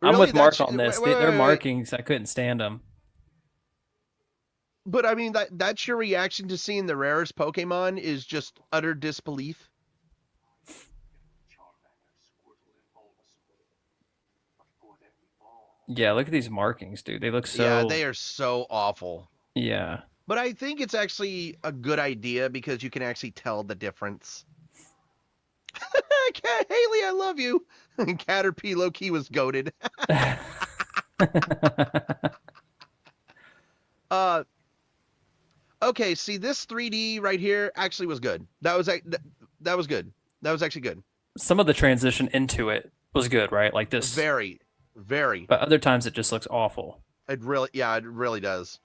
I'm Really? with Mark on this. Wait, Their wait. markings, I couldn't stand them. But I mean that's your reaction to seeing the rarest Pokemon is just utter disbelief. Yeah, look at these markings, dude. They look so. Yeah, they are so awful. Yeah. But I think it's actually a good idea because you can actually tell the difference. Haley, I love you. Caterpie low-key was goated. Okay, see this 3D right here actually was good. That was good. That was actually good. Some of the transition into it was good, right? Like this. Very. But other times it just looks awful. It really does.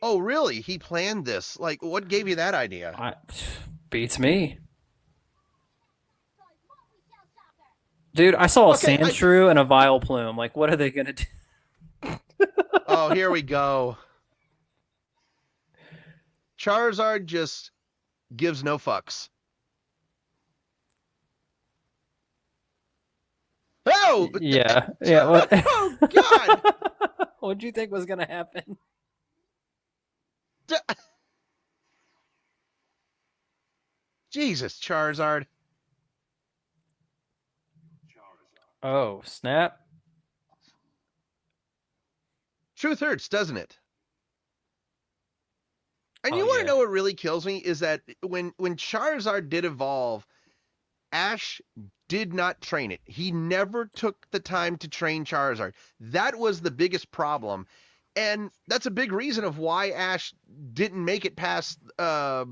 Oh, really? He planned this. Like, what gave you that idea? Beats me. Dude, I saw a Sandshrew and a Vileplume. Like, what are they going to do? Oh, here we go. Charizard just gives no fucks. Oh! Yeah. What? Oh, God! What'd you think was going to happen? Jesus, Charizard. Oh, snap. Truth hurts, doesn't it? And you want to know what really kills me is that when Charizard did evolve, Ash did not train it. He never took the time to train Charizard. That was the biggest problem. And that's a big reason of why Ash didn't make it past what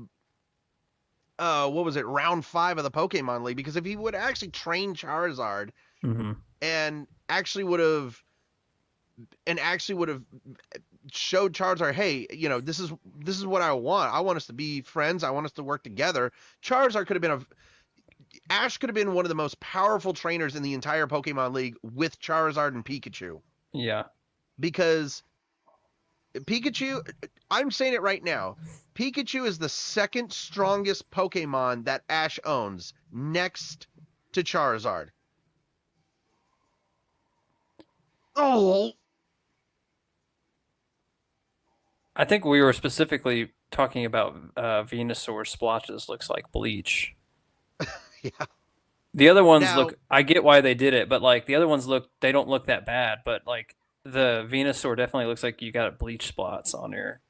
was it, round 5 of the Pokemon League, because if he would actually train Charizard and actually would have showed Charizard, hey, you know, this is what I want. I want us to be friends. I want us to work together. Ash could have been one of the most powerful trainers in the entire Pokemon League with Charizard and Pikachu. Yeah. Because Pikachu, I'm saying it right now, Pikachu is the second strongest Pokemon that Ash owns, next to Charizard. Oh! I think we were specifically talking about Venusaur splotches looks like bleach. Yeah. The other ones I get why they did it, but like the other ones they don't look that bad, but like the Venusaur definitely looks like you got bleach spots on here.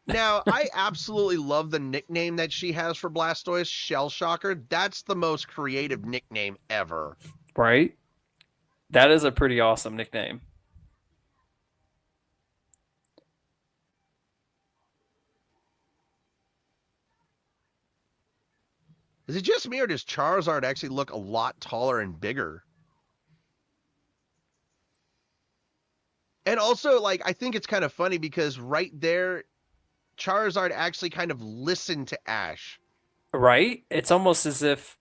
Now, I absolutely love the nickname that she has for Blastoise, Shell Shocker. That's the most creative nickname ever. Right? That is a pretty awesome nickname. Is it just me, or does Charizard actually look a lot taller and bigger? And also, like, I think it's kind of funny because right there, Charizard actually kind of listened to Ash. Right? It's almost as if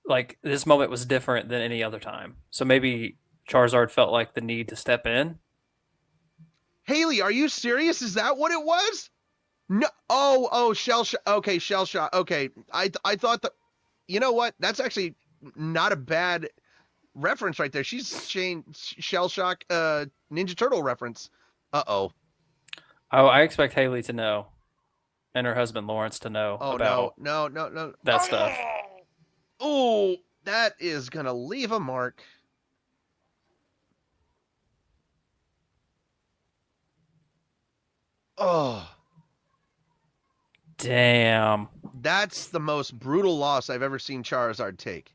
like this moment was different than any other time. So maybe Charizard felt like the need to step in. Haley, are you serious? Is that what it was? No. Oh, Shell Shock. Okay, Shell Shock. Okay. I thought that, you know what? That's actually not a bad reference right there. She's saying Shell Shock Ninja Turtle reference. Uh-oh. Oh, I expect Haley to know. And her husband Lawrence to know about no. that stuff. Oh, that is going to leave a mark. Oh, Damn. that's the most brutal loss I've ever seen Charizard take.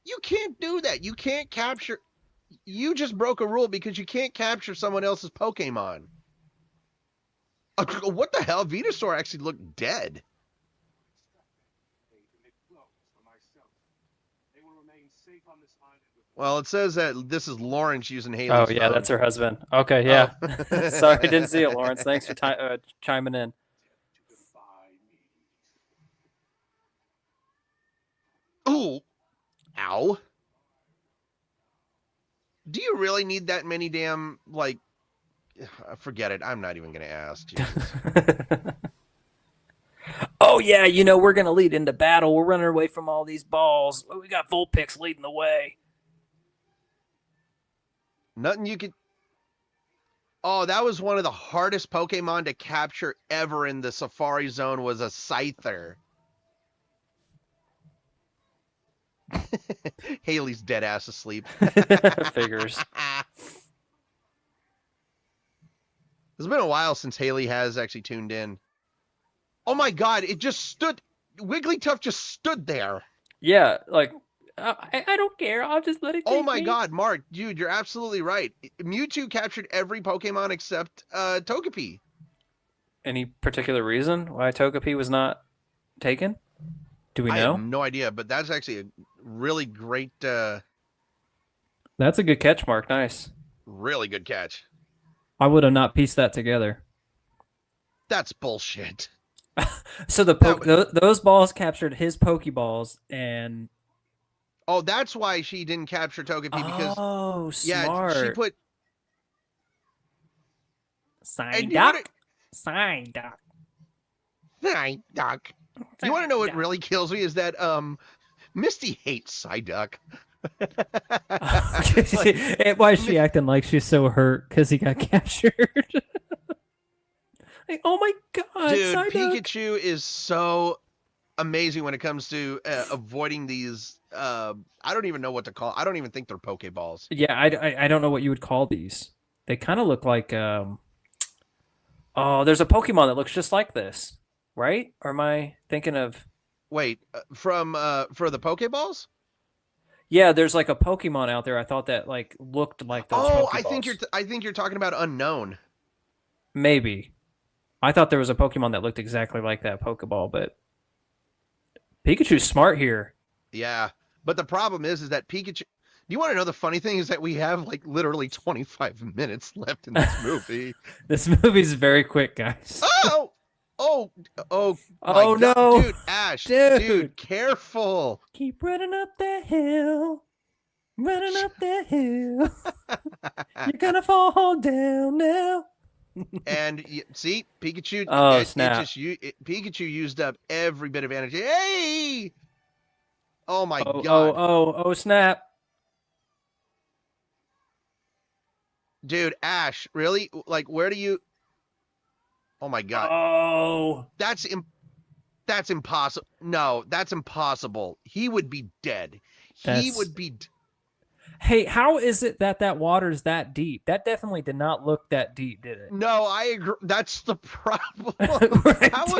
You can't do that. You can't capture. You just broke a rule because you can't capture someone else's Pokemon. What the hell? Venusaur actually looked dead. Well, it says that this is Lawrence using Haley's Oh, yeah, phone. that's her husband. Okay, yeah. Oh. Sorry, I didn't see it, Lawrence. Thanks for chiming in. Ooh. Ow. Do you really need that many damn, like, forget it. I'm not even going to ask. Oh, yeah, you know, we're going to lead into battle. We're running away from all these balls. We got Vulpix leading the way. Nothing you could... Oh, that was one of the hardest Pokemon to capture ever in the Safari Zone was a Scyther. Haley's dead ass asleep. Figures. It's been a while since Haley has actually tuned in. Oh my god, it just stood... Wigglytuff just stood there. Yeah, like, I don't care. I'll just let it take Oh my me. god, Mark, dude, you're absolutely right. Mewtwo captured every Pokemon except Togepi. Any particular reason why Togepi was not taken? Do we know? I have no idea, but that's actually a really great, That's a good catch, Mark. Nice. really good catch. I would have not pieced that together. That's bullshit. So those balls captured his Pokeballs, and Oh, that's why she didn't capture Togepi because smart. she put Psyduck. Psyduck. Psyduck. You want to know what really kills me is that Misty hates Psyduck. Why is she acting like she's so hurt because he got captured? Like, oh my god, dude, Psyduck. Pikachu is so amazing when it comes to avoiding these. I don't even know what to call. I don't even think they're Pokeballs. Yeah, I don't know what you would call these. They kind of look like oh, there's a Pokemon that looks just like this, right? Or am I thinking of? Wait, for the Pokeballs? Yeah, there's like a Pokemon out there. I thought that like looked like those. Oh, Pokeballs. I think you're talking about Unknown. Maybe. I thought there was a Pokemon that looked exactly like that Pokeball, but Pikachu's smart here. Yeah, but the problem is that Pikachu. Do you want to know the funny thing is that we have like literally 25 minutes left in this movie. This movie's very quick, guys. Oh Oh my no, God. Dude, Ash, dude, careful. Keep running up that hill, running up that hill. You're gonna fall down now. And see, Pikachu. Oh, snap! Pikachu used up every bit of energy. Hey! Oh my God! Oh, snap! Dude, Ash, really? Like, where do you? Oh my God! Oh, that's impossible. No, that's impossible. He would be dead. He would be. Hey, how is it that water's that deep? That definitely did not look that deep, did it? No, I agree. That's the problem. Right, how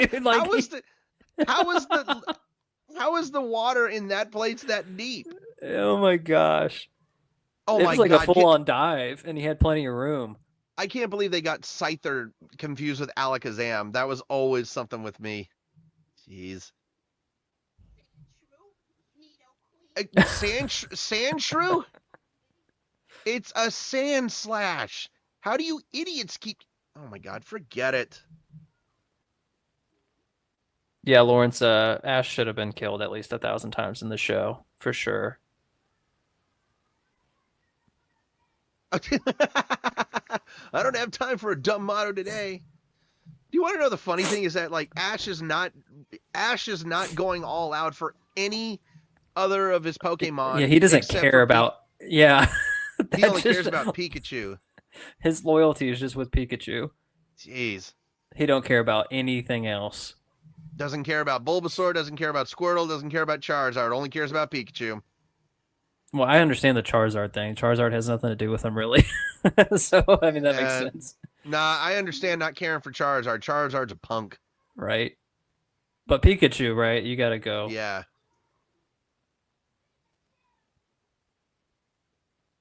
is the water in that place that deep? Oh my gosh! Oh it my was like God. a full-on dive, and he had plenty of room. I can't believe they got Scyther confused with Alakazam. That was always something with me. Jeez. Sandshrew? It's a Sand Slash. How do you idiots keep... Oh my God, forget it. Yeah, Lawrence, Ash should have been killed at least 1,000 times in the show, for sure. I don't have time for a dumb motto today. Do you want to know the funny thing is that like Ash is not going all out for any other of his Pokemon. Yeah, he doesn't care about. Yeah, he only cares about Pikachu. His loyalty is just with Pikachu. Jeez. He don't care about anything else. Doesn't care about Bulbasaur. Doesn't care about Squirtle. Doesn't care about Charizard. Only cares about Pikachu. Well, I understand the Charizard thing. Charizard has nothing to do with him, really. So I mean that makes Uh, sense, Nah, I understand not caring for Charizard. Charizard's a punk. right? But Pikachu, right? You gotta go. Yeah.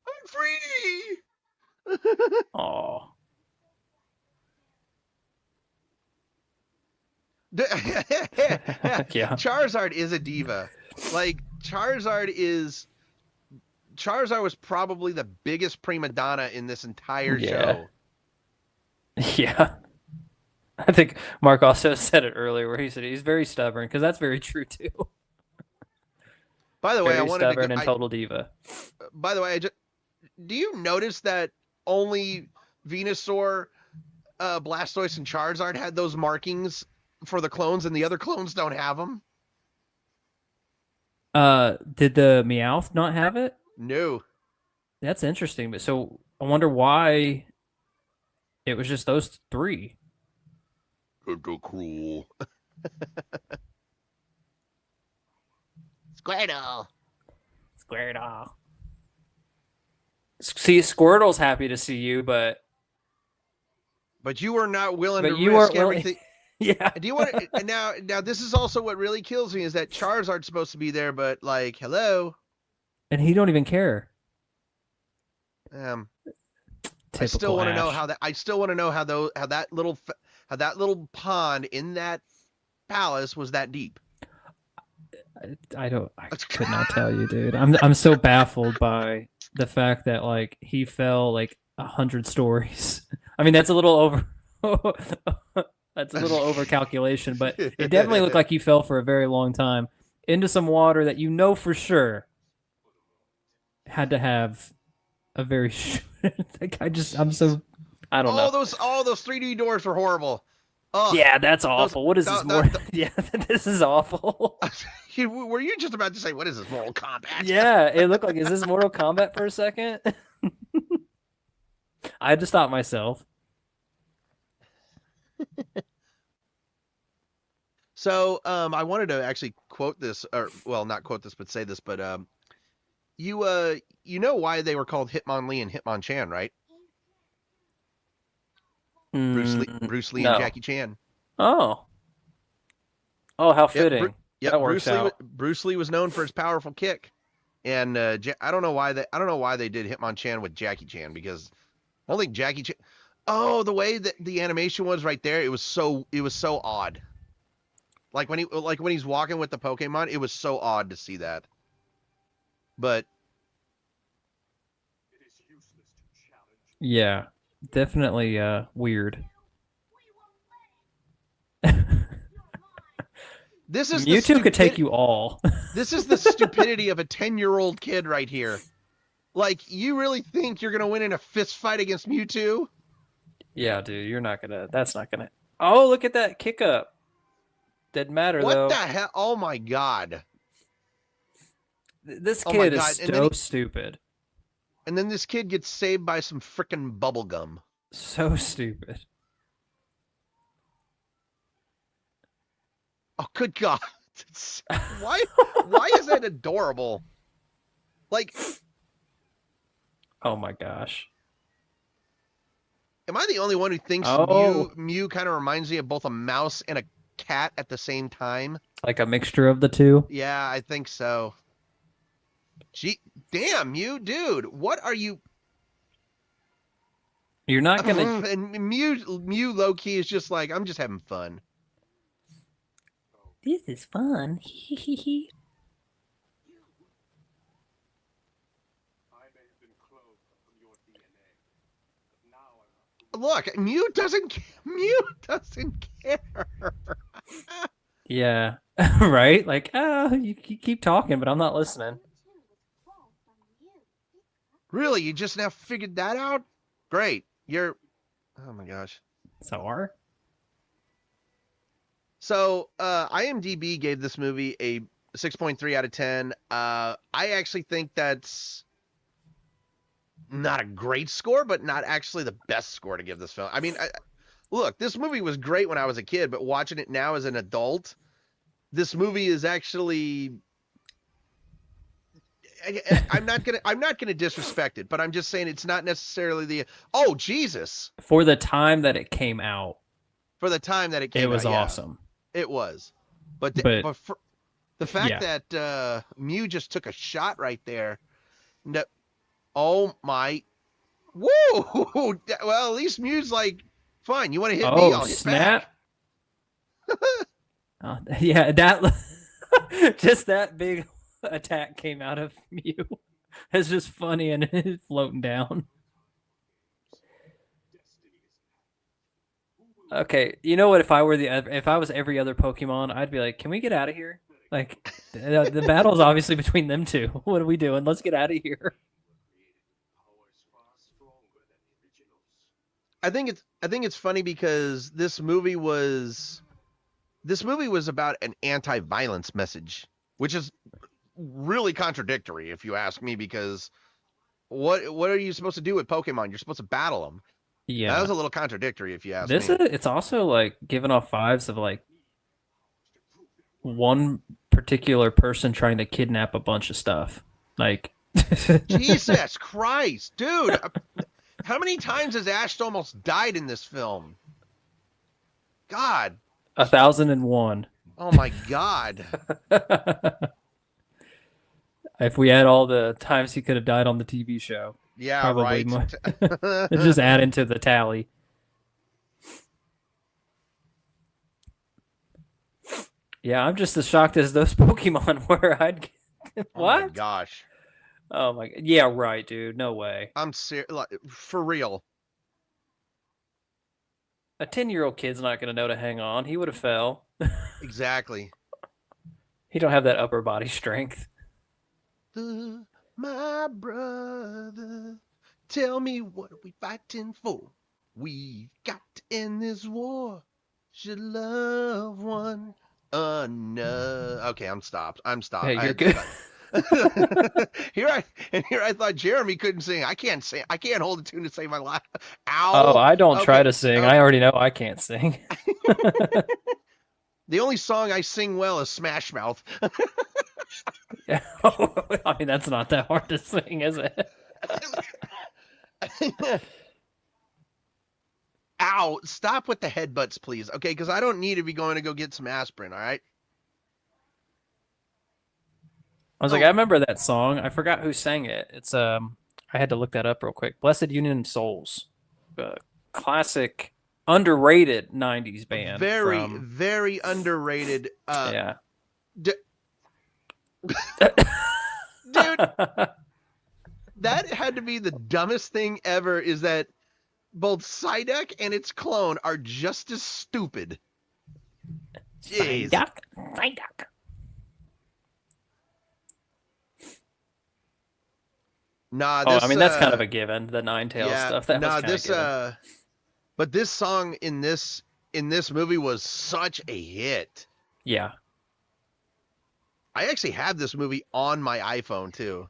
I'm free! Oh, yeah, Charizard is a diva. Like Charizard was probably the biggest prima donna in this entire yeah, show. yeah. I think Mark also said it earlier, where he said he's very stubborn, because that's very true too. By the way, I Very wanted to go, stubborn and total diva. by the way, do you notice that only Venusaur, Blastoise, and Charizard had those markings for the clones, and the other clones don't have them? Did the Meowth not have it? No. That's interesting. But so I wonder why it was just those three. Cruel. Squirtle. Squirtle. See, Squirtle's happy to see you, but You were not willing to you risk weren't willing. everything. Yeah. Do you want to, now this is also what really kills me is that Charizard's supposed to be there, but like, hello. And he don't even care. I still want to know Ash. how that. I still want to know how that little pond in that palace was that deep. I could not tell you, dude. I'm so baffled by the fact that like he fell like 100 stories. I mean, that's a little over. That's a little over calculation, but it definitely looked like he fell for a very long time into some water that you know for sure had to have a very. Like I don't know. All those 3D doors were horrible. Oh, Yeah, that's awful. What is this more? Yeah, this is awful. were you just about to say what is this, Mortal Kombat? Yeah, it looked like, is this Mortal Kombat for a second? I had to stop myself. So, I wanted to actually quote this, or well, not quote this, but say this. But you know why they were called Hitmonlee and Hitmonchan, right? Bruce Lee no. and Jackie Chan. Oh, how fitting. Yep, That works out. Bruce Lee was known for his powerful kick, and I don't know why they did Hitmonchan with Jackie Chan, because I don't think Jackie Chan. Oh, the way that the animation was right there, it was so odd. Like when he's walking with the Pokemon, it was so odd to see that. But It is useless to challenge. Yeah, definitely weird. this is Mewtwo could take you all. This is the stupidity of a 10-year-old kid right here. Like, you really think you're gonna win in a fist fight against Mewtwo? Yeah, dude, you're not gonna. That's not gonna. Oh, look at that kick up. Didn't matter though. What the hell? Oh my god! This Oh my kid God. is so stupid. And then this kid gets saved by some frickin' bubble gum. So stupid. Oh, good god! Why is that adorable? Like, Oh my gosh. am I the only one who thinks Oh. Mew kind of reminds me of both a mouse and a cat at the same time? Like a mixture of the two. Yeah, I think so. Gee, damn, Mew, dude, what are you? You're not gonna. And Mew low key is just like, I'm just having fun. This is fun. I may have been cloned from your DNA, but now I'm Look, Mew doesn't care. Yeah. Right? Like, you keep talking, but I'm not listening. Really, you just now figured that out? Great. Oh my gosh. So So, IMDb gave this movie a 6.3 out of 10. I actually think that's not a great score, but not actually the best score to give this film. I mean, look, this movie was great when I was a kid, but watching it now as an adult, this movie is actually, I'm not gonna disrespect it, but I'm just saying it's not necessarily the oh Jesus For the time that it came out, for the time that it came it was out, yeah, awesome. it was, but for the fact that Mew just took a shot right there, no, oh my, woo! Well, at least Mew's like, fine, you want to hit me, I'll hit snap. back. Yeah, that just that big attack came out of Mew. It's just funny and floating down. Okay, you know what? If I was every other Pokemon, I'd be like, "Can we get out of here?" Like, the battle's obviously between them two. What are we doing? Let's get out of here. I think it's funny because this movie was about an anti-violence message, which is really contradictory if you ask me, because what are you supposed to do with Pokemon? You're supposed to battle them. Yeah, that was a little contradictory if you ask me. It's also like giving off vibes of like one particular person trying to kidnap a bunch of stuff. Like, Jesus Christ, dude. How many times has Ash almost died in this film? God. 1,001. Oh my God. If we add all the times he could have died on the TV show. Yeah, probably right. More. Just add into the tally. Yeah, I'm just as shocked as those Pokemon were. What? Oh my gosh. Oh my. Yeah, right, dude. No way. I'm serious. For real. A 10-year-old kid's not going to know to hang on. He would have fell. Exactly. He don't have that upper body strength. My brother, tell me what are we fighting for? We got to end this war. Should love one another. Okay, I'm stopped. Hey, you're good. Here I thought Jeremy couldn't sing. I can't sing. I can't hold a tune to save my life. Ow. Oh, I don't try to sing. I already know I can't sing. The only song I sing well is Smash Mouth. Yeah. I mean, that's not that hard to sing, is it? Ow, stop with the headbutts, please. Okay, because I don't need to be going to go get some aspirin, all right? I was like, I remember that song. I forgot who sang it. It's I had to look that up real quick. Blessed Union Souls. Classic, underrated 90s band. Very underrated. Yeah. Dude, that had to be the dumbest thing ever, is that both Psyduck and its clone are just as stupid. Jeez. Psyduck. Nah, I mean, that's kind of a given, the Ninetales stuff. That was kind of given. But this song in this movie was such a hit. Yeah. I actually have this movie on my iPhone too.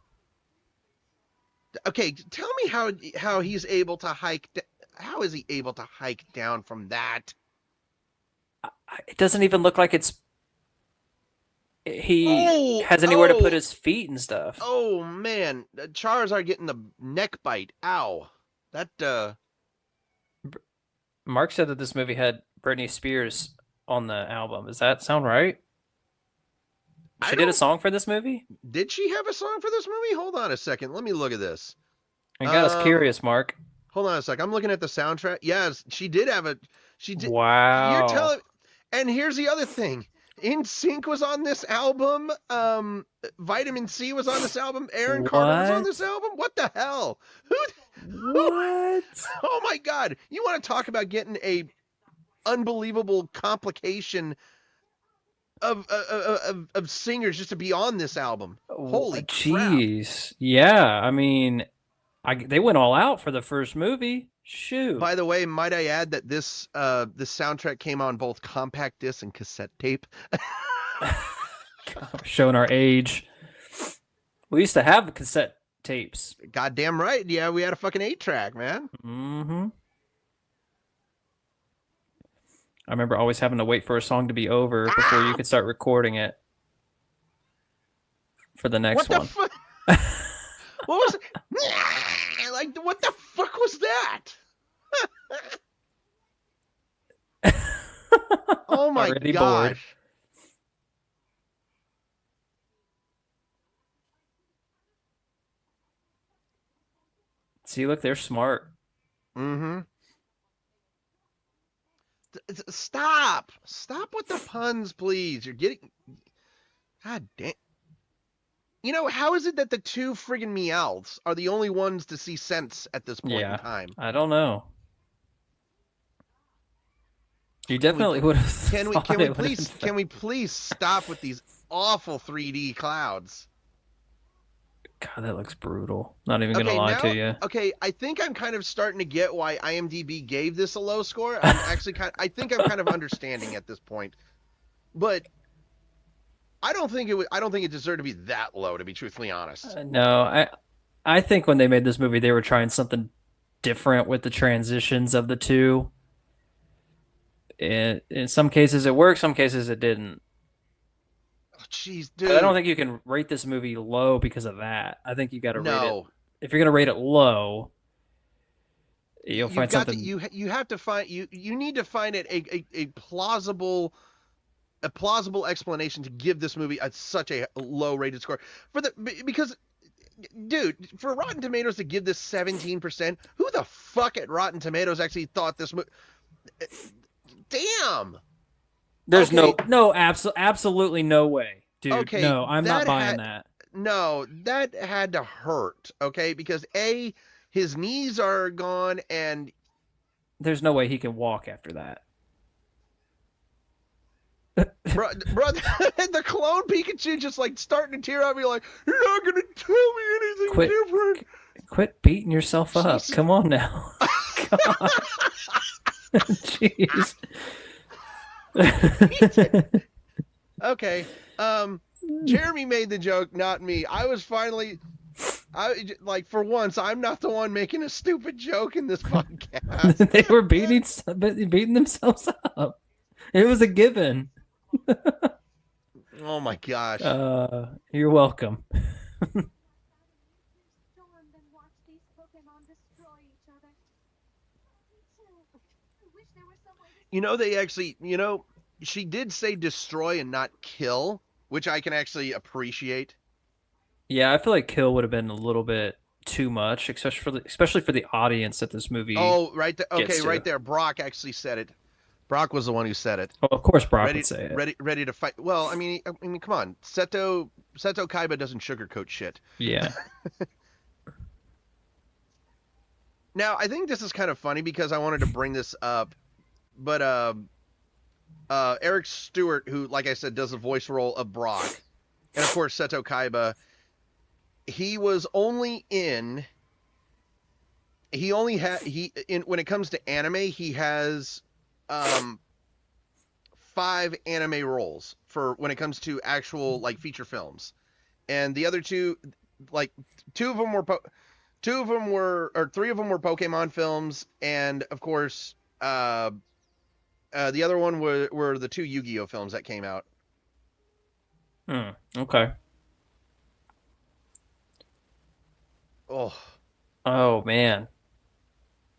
Okay, tell me how he's able to hike. How is he able to hike down from that? It doesn't even look like he has anywhere to put his feet and stuff. Oh man, Charizard getting the neck bite. Ow. That Mark said that this movie had Britney Spears on the album. Does that sound right? She did a song for this movie? Did she have a song for this movie? Hold on a second. Let me look at this. I got us curious, Mark. Hold on a sec. I'm looking at the soundtrack. Yes, she did have a. She did. Wow. You're telling. And here's the other thing. NSYNC was on this album. Vitamin C was on this album. Aaron Carter was on this album. What the hell? What? Oh my God! You want to talk about getting a unbelievable complication of singers just to be on this album? Holy jeez! Crap. Yeah, I mean, they went all out for the first movie. Shoot. By the way, might I add that this soundtrack came on both compact disc and cassette tape. Showing our age. We used to have cassette tapes. Goddamn right. Yeah, we had a fucking 8-track, man. Mm-hmm. I remember always having to wait for a song to be over before you could start recording it for the next one. What was it? Like, what the fuck was that? Oh my Already bored. gosh. See, look, they're smart. Mm-hmm. Stop. Stop with the puns, please. You're getting... God damn. You know, how is it that the two friggin' Meowths are the only ones to see sense at this point in time? I don't know. You definitely would have. Can we please stop with these awful 3D clouds? God, that looks brutal. Not even gonna lie to you. Okay, I think I'm kind of starting to get why IMDb gave this a low score. I think I'm kind of understanding at this point, but I don't think it deserved to be that low, to be truthfully honest. No, I think when they made this movie, they were trying something different with the transitions of the two. And in some cases it worked, some cases it didn't. Oh, jeez, dude. But I don't think you can rate this movie low because of that. I think you got to rate it. If you're gonna rate it low, you'll find something. You have to find you need to find it a plausible explanation to give this movie such a low rated score because. Dude, for Rotten Tomatoes to give this 17%, who the fuck at Rotten Tomatoes actually thought this movie? Damn. There's absolutely no way, dude. Okay, no, I'm not buying that. No, that had to hurt, okay? Because A, his knees are gone, and there's no way he can walk after that. bro, the clone Pikachu just like starting to tear up. You're like, you're not gonna tell me anything different. Quit beating yourself up. Jesus. Come on now. God. Jeez. Okay. Jeremy made the joke, not me. For once, I'm not the one making a stupid joke in this podcast. They were beating themselves up. It was a given. Oh my gosh. You're welcome. She did say destroy and not kill, which I can actually appreciate. Yeah, I feel like kill would have been a little bit too much, especially for the audience that this movie. Oh, right there. Okay, right there. Brock actually said it. Brock was the one who said it. Oh, of course, Brock would say it. Ready to fight. Well, I mean, come on. Seto Kaiba doesn't sugarcoat shit. Yeah. Now, I think this is kind of funny because I wanted to bring this up, but Eric Stewart, who, like I said, does the voice role of Brock, and of course Seto Kaiba, when it comes to anime, he has 5 anime roles for when it comes to actual like feature films, and the other two, like 3 of them were Pokemon films, and of course the other one were the 2 Yu-Gi-Oh films that came out. Okay. Oh man.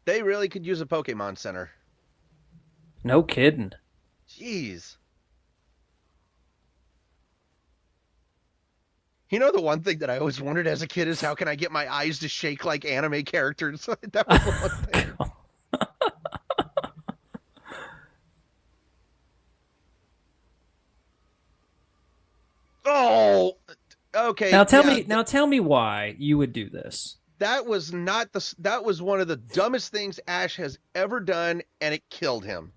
They really could use a Pokemon Center. No kidding. Jeez. You know, the one thing that I always wondered as a kid is how can I get my eyes to shake like anime characters? That was the one thing. Oh, okay. Now tell me why you would do this. That was one of the dumbest things Ash has ever done, and it killed him.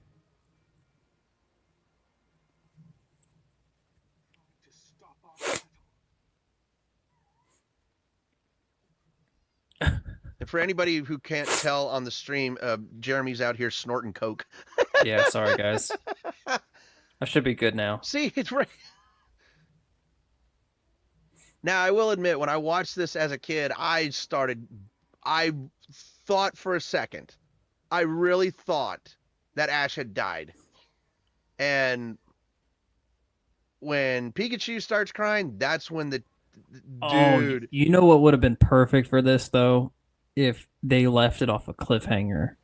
And for anybody who can't tell on the stream, Jeremy's out here snorting coke. Yeah, sorry guys. I should be good now. See, it's right. Now, I will admit, when I watched this as a kid, I thought for a second, I really thought that Ash had died. And when Pikachu starts crying, that's when Dude. You know what would have been perfect for this though, if they left it off a cliffhanger,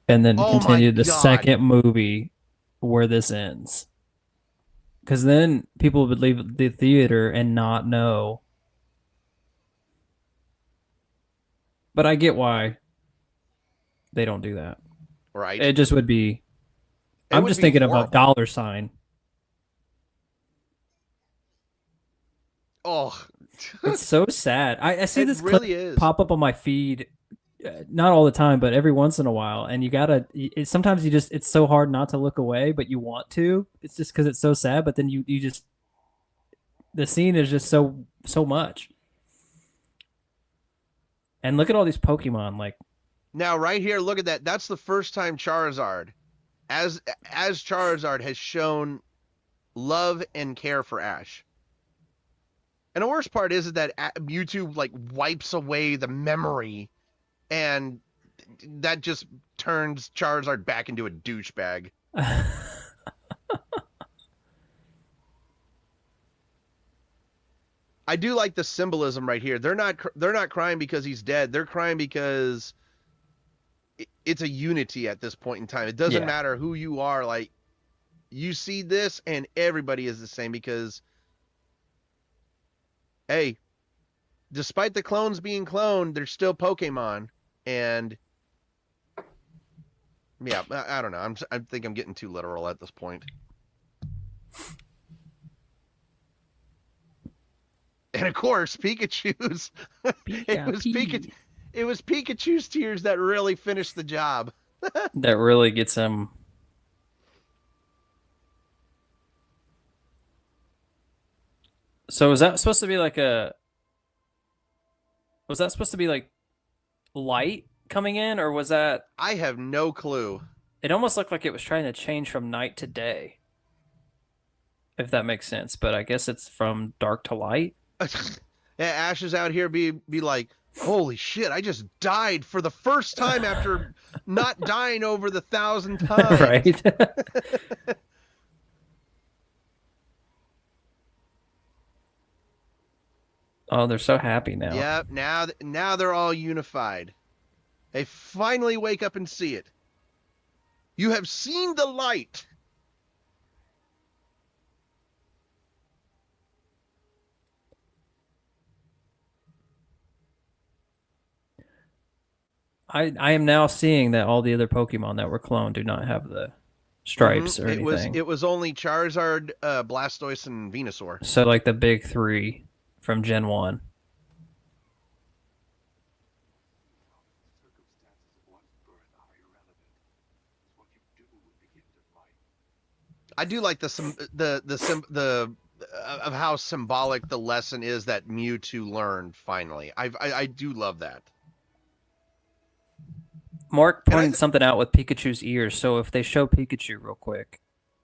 and then Oh my continued the God. second movie where this ends. Because then people would leave the theater and not know. But I get why they don't do that. Right. It just would be. I'm would just be thinking of a horrible. dollar sign. Oh, It's so sad. I see it this really clip is. pop up on my feed, not all the time, but every once in a while. And you gotta. Sometimes you just. It's so hard not to look away, but you want to. It's just because it's so sad. But then you just. The scene is just so much. And look at all these Pokemon. Like, Now, right here, look at that. That's the first time Charizard, as Charizard, has shown love and care for Ash. And the worst part is that Mewtwo like wipes away the memory, and that just turns Charizard back into a douchebag. I do like the symbolism right here. They're not crying because he's dead. They're crying because it's a unity at this point in time. It doesn't matter who you are. Like, you see this and everybody is the same because, hey, despite the clones being cloned, they're still Pokemon. And yeah, I don't know. I think I'm getting too literal at this point. And of course, Pikachu's. It was Pikachu's tears that really finished the job. That really gets him. So is that supposed to be like a? Was that supposed to be like light coming in, or was that? I have no clue. It almost looked like it was trying to change from night to day. If that makes sense, but I guess it's from dark to light. Yeah, Ash is out here be like, holy shit, I just died for the first time after not dying over the 1,000 times. Right. Oh, they're so happy now. Yep, now they're all unified. They finally wake up and see it. You have seen the light. I am now seeing that all the other Pokemon that were cloned do not have the stripes or anything. It was only Charizard, Blastoise, and Venusaur. So like the big three from Gen 1. I do like the of how symbolic the lesson is that Mewtwo learned finally. I do love that. Mark pointed something out with Pikachu's ears, so if they show Pikachu real quick.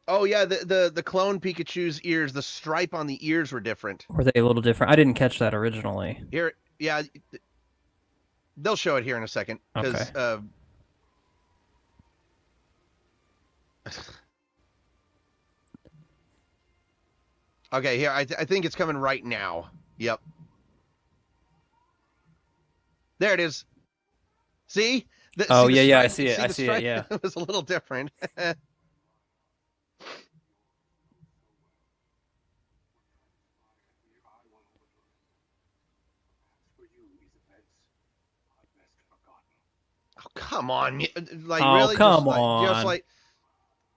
Oh yeah, the clone Pikachu's ears, the stripe on the ears were different. Were they a little different? I didn't catch that originally. Here, yeah, they'll show it here in a second. Okay. Okay, here, I think it's coming right now. Yep. There it is. See? Oh, see yeah, I stripe? see it. I see it, yeah. It was a little different. Oh, come on. Like, oh, really? come just, on. Just like,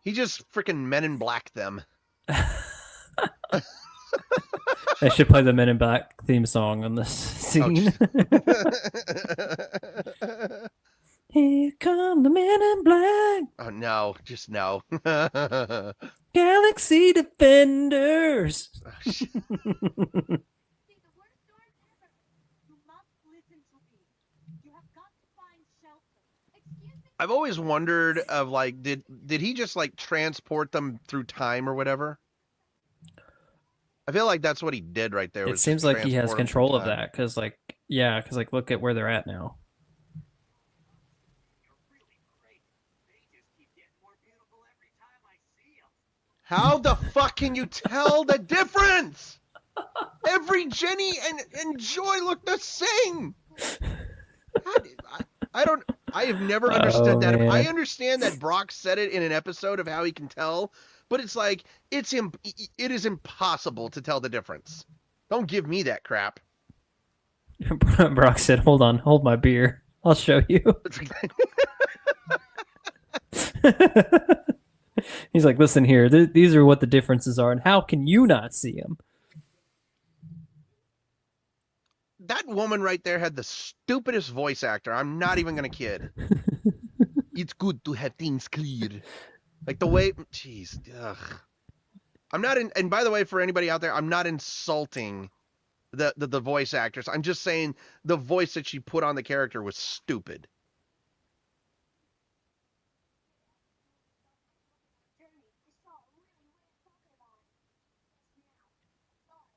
he just freaking Men in Black them. They should play the Men in Black theme song on this scene. Here come the Men in Black. Oh, no. Just no. Galaxy Defenders. I've always wondered of like, did he just like transport them through time or whatever? I feel like that's what he did right there. It seems like he has control of that because, like, yeah, because like look at where they're at now. How the fuck can you tell the difference? Every Jenny and Joy look the same. I have never understood that. Man. I understand that Brock said it in an episode of how he can tell, but it's like it is impossible to tell the difference. Don't give me that crap. Brock said, "Hold on, hold my beer. I'll show you." He's like, "Listen here. These are what the differences are, and how can you not see them?" That woman right there had the stupidest voice actor. I'm not even gonna kid. It's good to have things clear. Like the way, jeez, ugh. I'm not in. And by the way, for anybody out there, I'm not insulting the voice actress. I'm just saying the voice that she put on the character was stupid.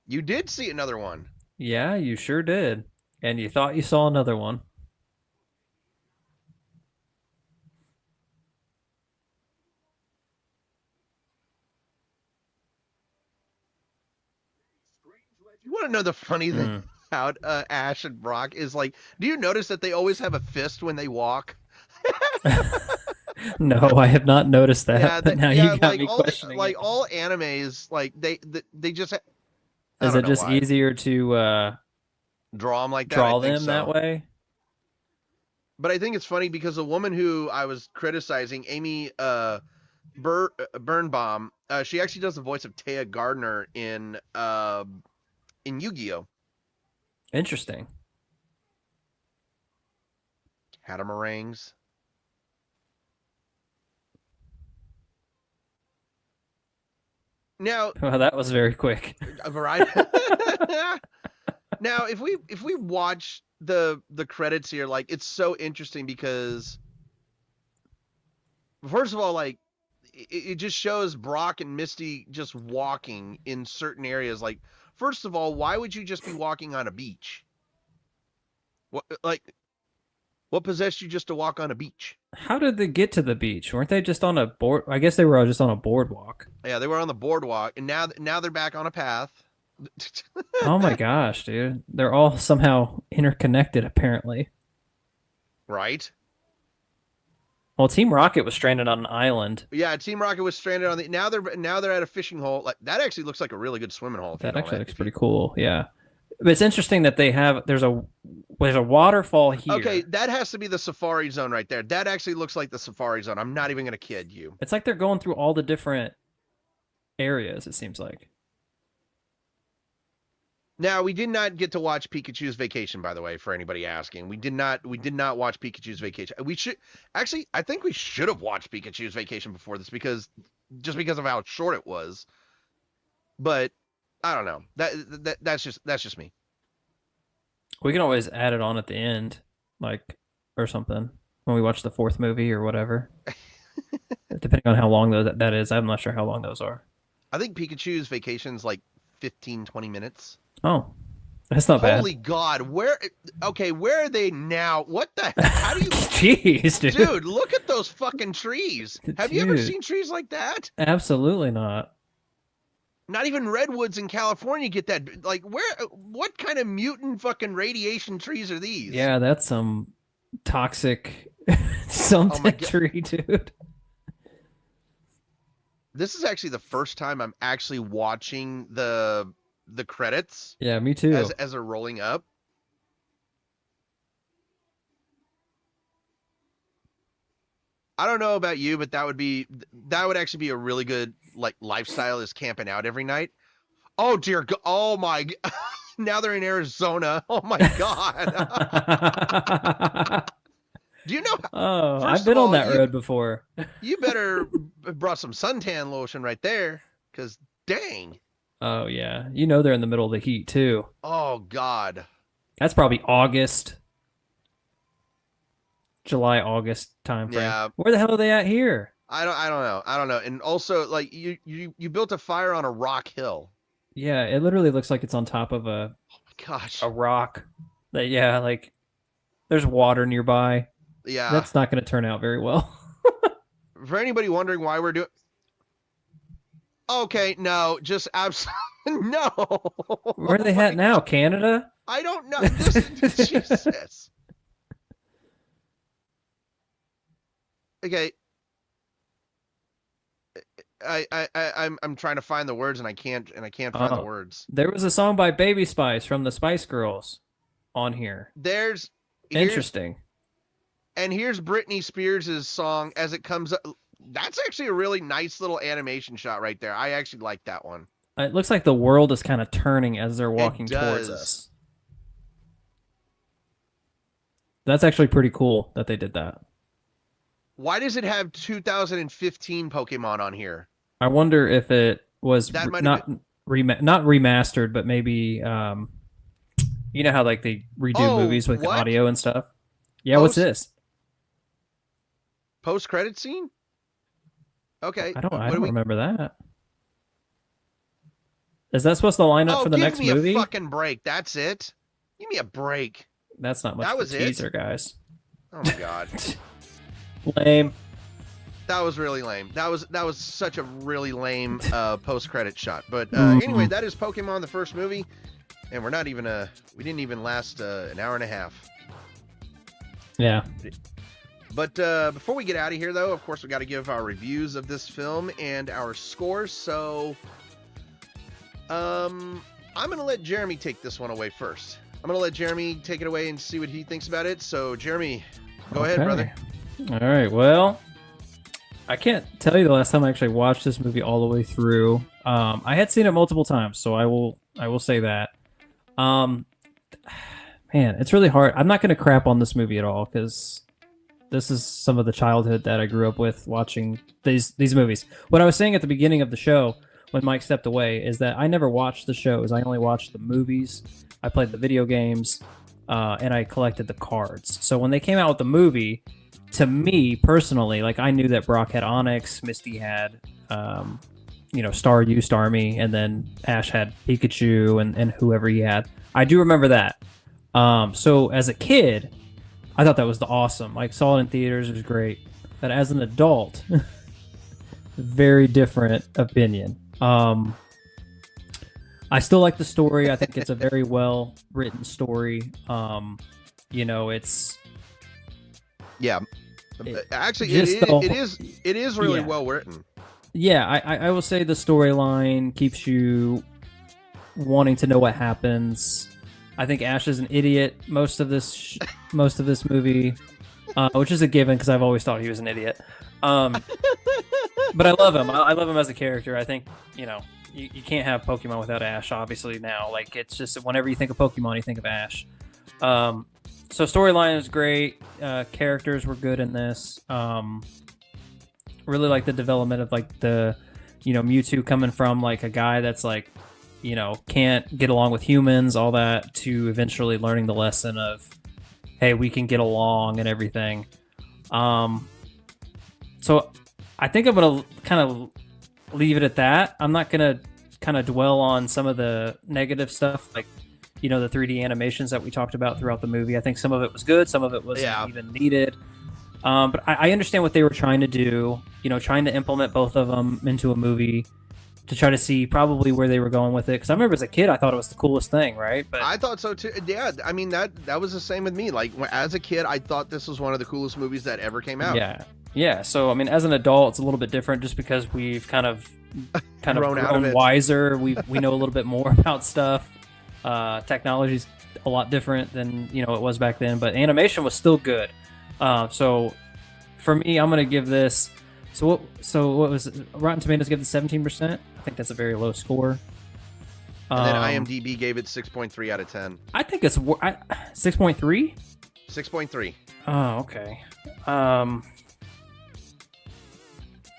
You did see another one. Yeah, you sure did. And you thought you saw another one. You want to know the funny thing about Ash and Brock is like, do you notice that they always have a fist when they walk? No, I have not noticed that. Yeah, but now you got like me all, questioning like it. all animes, like they just. Is it just easier to draw them like that? draw I think them so. that way? But I think it's funny because the woman who I was criticizing, Amy Birnbaum, she actually does the voice of Taya Gardner in Yu-Gi-Oh! Interesting. Catamarans. Now, Well, that was very quick. a variety. Now, if we watch the credits here, like it's so interesting because first of all, like it just shows Brock and Misty just walking in certain areas. Like, first of all, why would you just be walking on a beach? What possessed you just to walk on a beach? How did they get to the beach? Weren't they just on a board? I guess they were just on a boardwalk. Yeah, they were on the boardwalk, and now they're back on a path. Oh my gosh, dude. They're all somehow interconnected, apparently. Right? Well, Team Rocket was stranded on an island. Yeah, Team Rocket was stranded on the. Now they're at a fishing hole. Like that actually looks like a really good swimming hole. That actually looks pretty cool. Yeah, but it's interesting that there's a waterfall here. Okay, that has to be the safari zone right there. That actually looks like the safari zone. I'm not even gonna kid you. It's like they're going through all the different areas. It seems like. Now, we did not get to watch Pikachu's Vacation, by the way, for anybody asking. We did not watch Pikachu's Vacation. We should actually, I think we should have watched Pikachu's Vacation before this because of how short it was. But I don't know. That's just me. We can always add it on at the end, like or something when we watch the fourth movie or whatever. Depending on how long that is, I'm not sure how long those are. I think Pikachu's Vacation's like 15, 20 minutes. Oh, that's not bad. Holy God, where are they now? What the how do you Jeez, dude, look at those fucking trees. Have you ever seen trees like that? Absolutely not. Not even redwoods in California get that. Like, what kind of mutant fucking radiation trees are these? Yeah, that's some toxic something tree, dude. This is actually the first time I'm actually watching the credits. Yeah, me too. As they're rolling up. I don't know about you, but that would actually be a really good like lifestyle, is camping out every night. Oh dear God! Oh my! Now they're in Arizona. Oh my God! Do you know? Oh, I've been on that road before. You better brought some suntan lotion right there, because dang. Oh yeah, you know they're in the middle of the heat too. Oh God. That's probably August. July, August time frame. Yeah. Where the hell are they at here? I don't know. And also, like, you built a fire on a rock hill. Yeah, it literally looks like it's on top of oh my gosh, a rock. Yeah, like there's water nearby. Yeah. That's not going to turn out very well. For anybody wondering why we're doing... Okay, no, just absolutely... No. Where are they at now? Canada? I don't know. Jesus. Okay. I'm trying to find the words and I can't find the words. There was a song by Baby Spice from the Spice Girls on here. Interesting. And here's Britney Spears' song as it comes up. That's actually a really nice little animation shot right there. I actually like that one. It looks like the world is kind of turning as they're walking towards us. That's actually pretty cool that they did that. Why does it have 2015 Pokemon on here? I wonder if it was not remastered, but maybe you know how like they redo movies with audio and stuff. Yeah, what's this? Post-credit scene? Okay. I don't remember that. Is that supposed to line up for the next movie? Give me a fucking break. That's it. Give me a break. That's not much of a teaser, guys. Oh my god. Lame. That was really lame. That was such a really lame post-credit shot. But anyway, that is Pokemon the first movie, and we didn't even last an hour and a half. Yeah. But before we get out of here, though, of course, we got to give our reviews of this film and our scores. So, I'm gonna let Jeremy take this one away first. I'm gonna let Jeremy take it away and see what he thinks about it. So, Jeremy, go ahead, brother. All right. Well, I can't tell you the last time I actually watched this movie all the way through. I had seen it multiple times, so I will say that. Man, it's really hard. I'm not gonna crap on this movie at all because this is some of the childhood that I grew up with watching these movies. What I was saying at the beginning of the show when Mike stepped away is that I never watched the shows. I only watched the movies. I played the video games, and I collected the cards. So when they came out with the movie, to me personally, like I knew that Brock had Onyx, Misty had, Staryu, Starmie, and then Ash had Pikachu and whoever he had. I do remember that. So as a kid, I thought that was awesome. Like, saw it in theaters, it was great. But as an adult, very different opinion. I still like the story. I think it's a very well written story. It's actually it is really well wwritten. Yeah, I will say the storyline keeps you wanting to know what happens. I think Ash is an idiot most of this movie, which is a given because I've always thought he was an idiot. But I love him. I love him as a character. I think you can't have Pokemon without Ash. Obviously now, like it's just whenever you think of Pokemon, you think of Ash. So storyline is great. Characters were good in this. Really like the development of like the Mewtwo coming from like a guy that's like can't get along with humans, all that, to eventually learning the lesson of, hey, we can get along and everything. So I think I'm going to kind of leave it at that. I'm not going to kind of dwell on some of the negative stuff, like, the 3D animations that we talked about throughout the movie. I think some of it was good. Some of it wasn't even needed. But I understand what they were trying to do, trying to implement both of them into a movie to try to see probably where they were going with it. Because I remember as a kid, I thought it was the coolest thing, right? But I thought so too. Yeah, I mean that was the same with me. Like as a kid, I thought this was one of the coolest movies that ever came out. Yeah. So I mean, as an adult, it's a little bit different, just because we've kind of grown wiser. We know a little bit more about stuff. Technology's a lot different than it was back then, but animation was still good. So for me, I'm gonna give this. So what was it? Rotten Tomatoes gave it 17%. I think that's a very low score. And then IMDb gave it 6.3 out of 10. I think it's 6.3. 6.3. Oh, okay.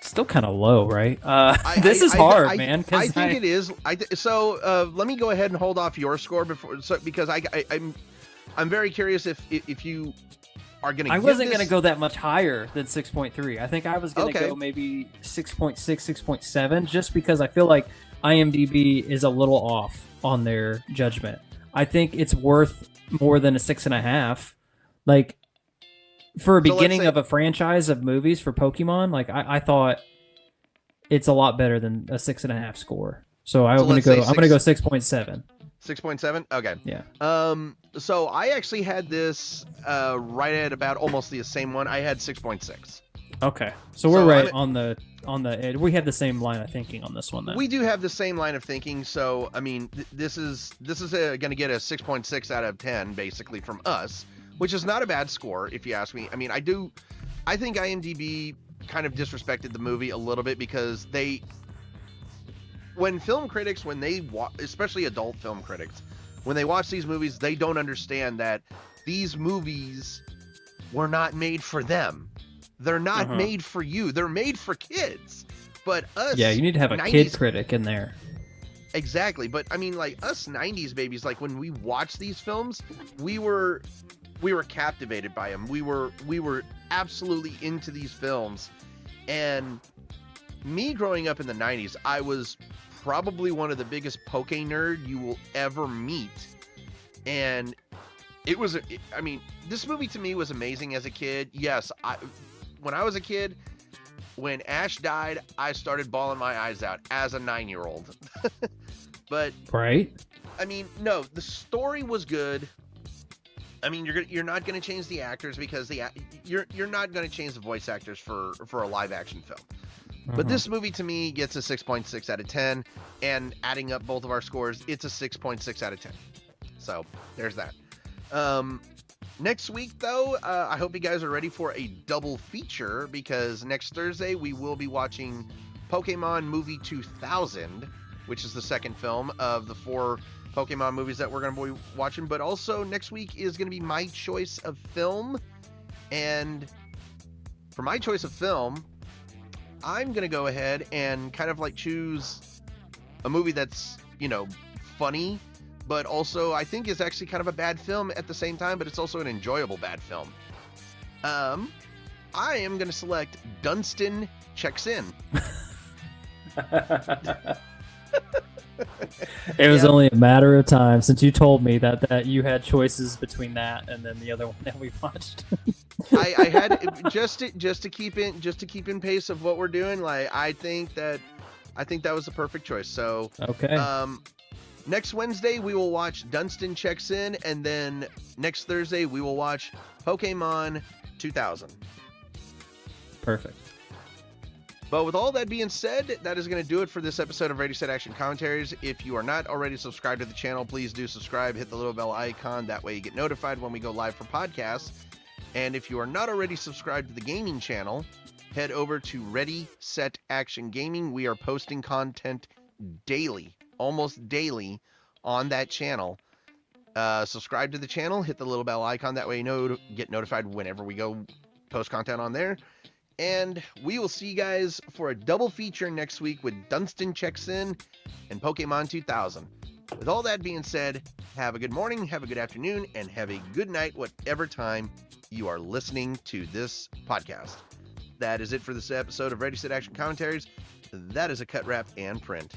Still kind of low, right? This is hard, man. I think it is. So let me go ahead and hold off your score because I'm very curious if you are going to. I wasn't going to go that much higher than 6.3. I think I was going to go maybe 6.6, 6.7, just because I feel like IMDb is a little off on their judgment. I think it's worth more than a 6.5. Like, for a beginning of a franchise of movies for Pokemon, like I thought it's a lot better than a 6.5 score. So I'm gonna let's say go. I'm gonna go 6.7. 6.7. Okay. Yeah. So I actually had this right at about almost the same one. I had 6.6. Okay. So we're right on the we have the same line of thinking on this one then. We do have the same line of thinking. So I mean, this is going to get a 6.6 out of 10 basically from us, which is not a bad score if you ask me. I mean, I think IMDb kind of disrespected the movie a little bit because when film critics, especially adult film critics, when they watch these movies, they don't understand that these movies were not made for them. They're not made for you. They're made for kids. But us, yeah, you need to have a 90s, kid critic in there. Exactly. But I mean, like us 90s babies, like when we watched these films, we were captivated by them. We were absolutely into these films. And me growing up in the 90s, I was probably one of the biggest Poke nerd you will ever meet. And this movie to me was amazing as a kid. Yes, when I was a kid, when Ash died, I started bawling my eyes out as a 9-year-old. But right? I mean, no, the story was good. I mean, you're not going to change the actors because you're not going to change the voice actors for a live action film. But this movie to me gets a 6.6 out of 10, and adding up both of our scores, it's a 6.6 out of 10. So there's that. Next week, though, I hope you guys are ready for a double feature because next Thursday we will be watching Pokémon Movie 2000, which is the second film of the 4 Pokemon movies that we're going to be watching. But also next week is going to be my choice of film. And for my choice of film, I'm going to go ahead and kind of like choose a movie that's, funny, but also I think is actually kind of a bad film at the same time, but it's also an enjoyable bad film. I am going to select Dunstan Checks In. It was only a matter of time since you told me that you had choices between that and then the other one that we watched. I had just to keep in pace of what we're doing. Like I think that was the perfect choice. So okay. Next Wednesday we will watch Dunstan Checks In, and then next Thursday we will watch Pokemon 2000. Perfect. But with all that being said, that is going to do it for this episode of Ready Set Action Commentaries. If you are not already subscribed to the channel, please do subscribe. Hit the little bell icon. That way you get notified when we go live for podcasts. And if you are not already subscribed to the gaming channel, head over to Ready Set Action Gaming. We are posting content daily, almost daily, on that channel. Subscribe to the channel. Hit the little bell icon. That way you get notified whenever we go post content on there. And we will see you guys for a double feature next week with Dunstan Checks In and Pokemon 2000. With all that being said, have a good morning, have a good afternoon, and have a good night, whatever time you are listening to this podcast. That is it for this episode of Ready Set Action Commentaries. That is a cut, wrap, and print.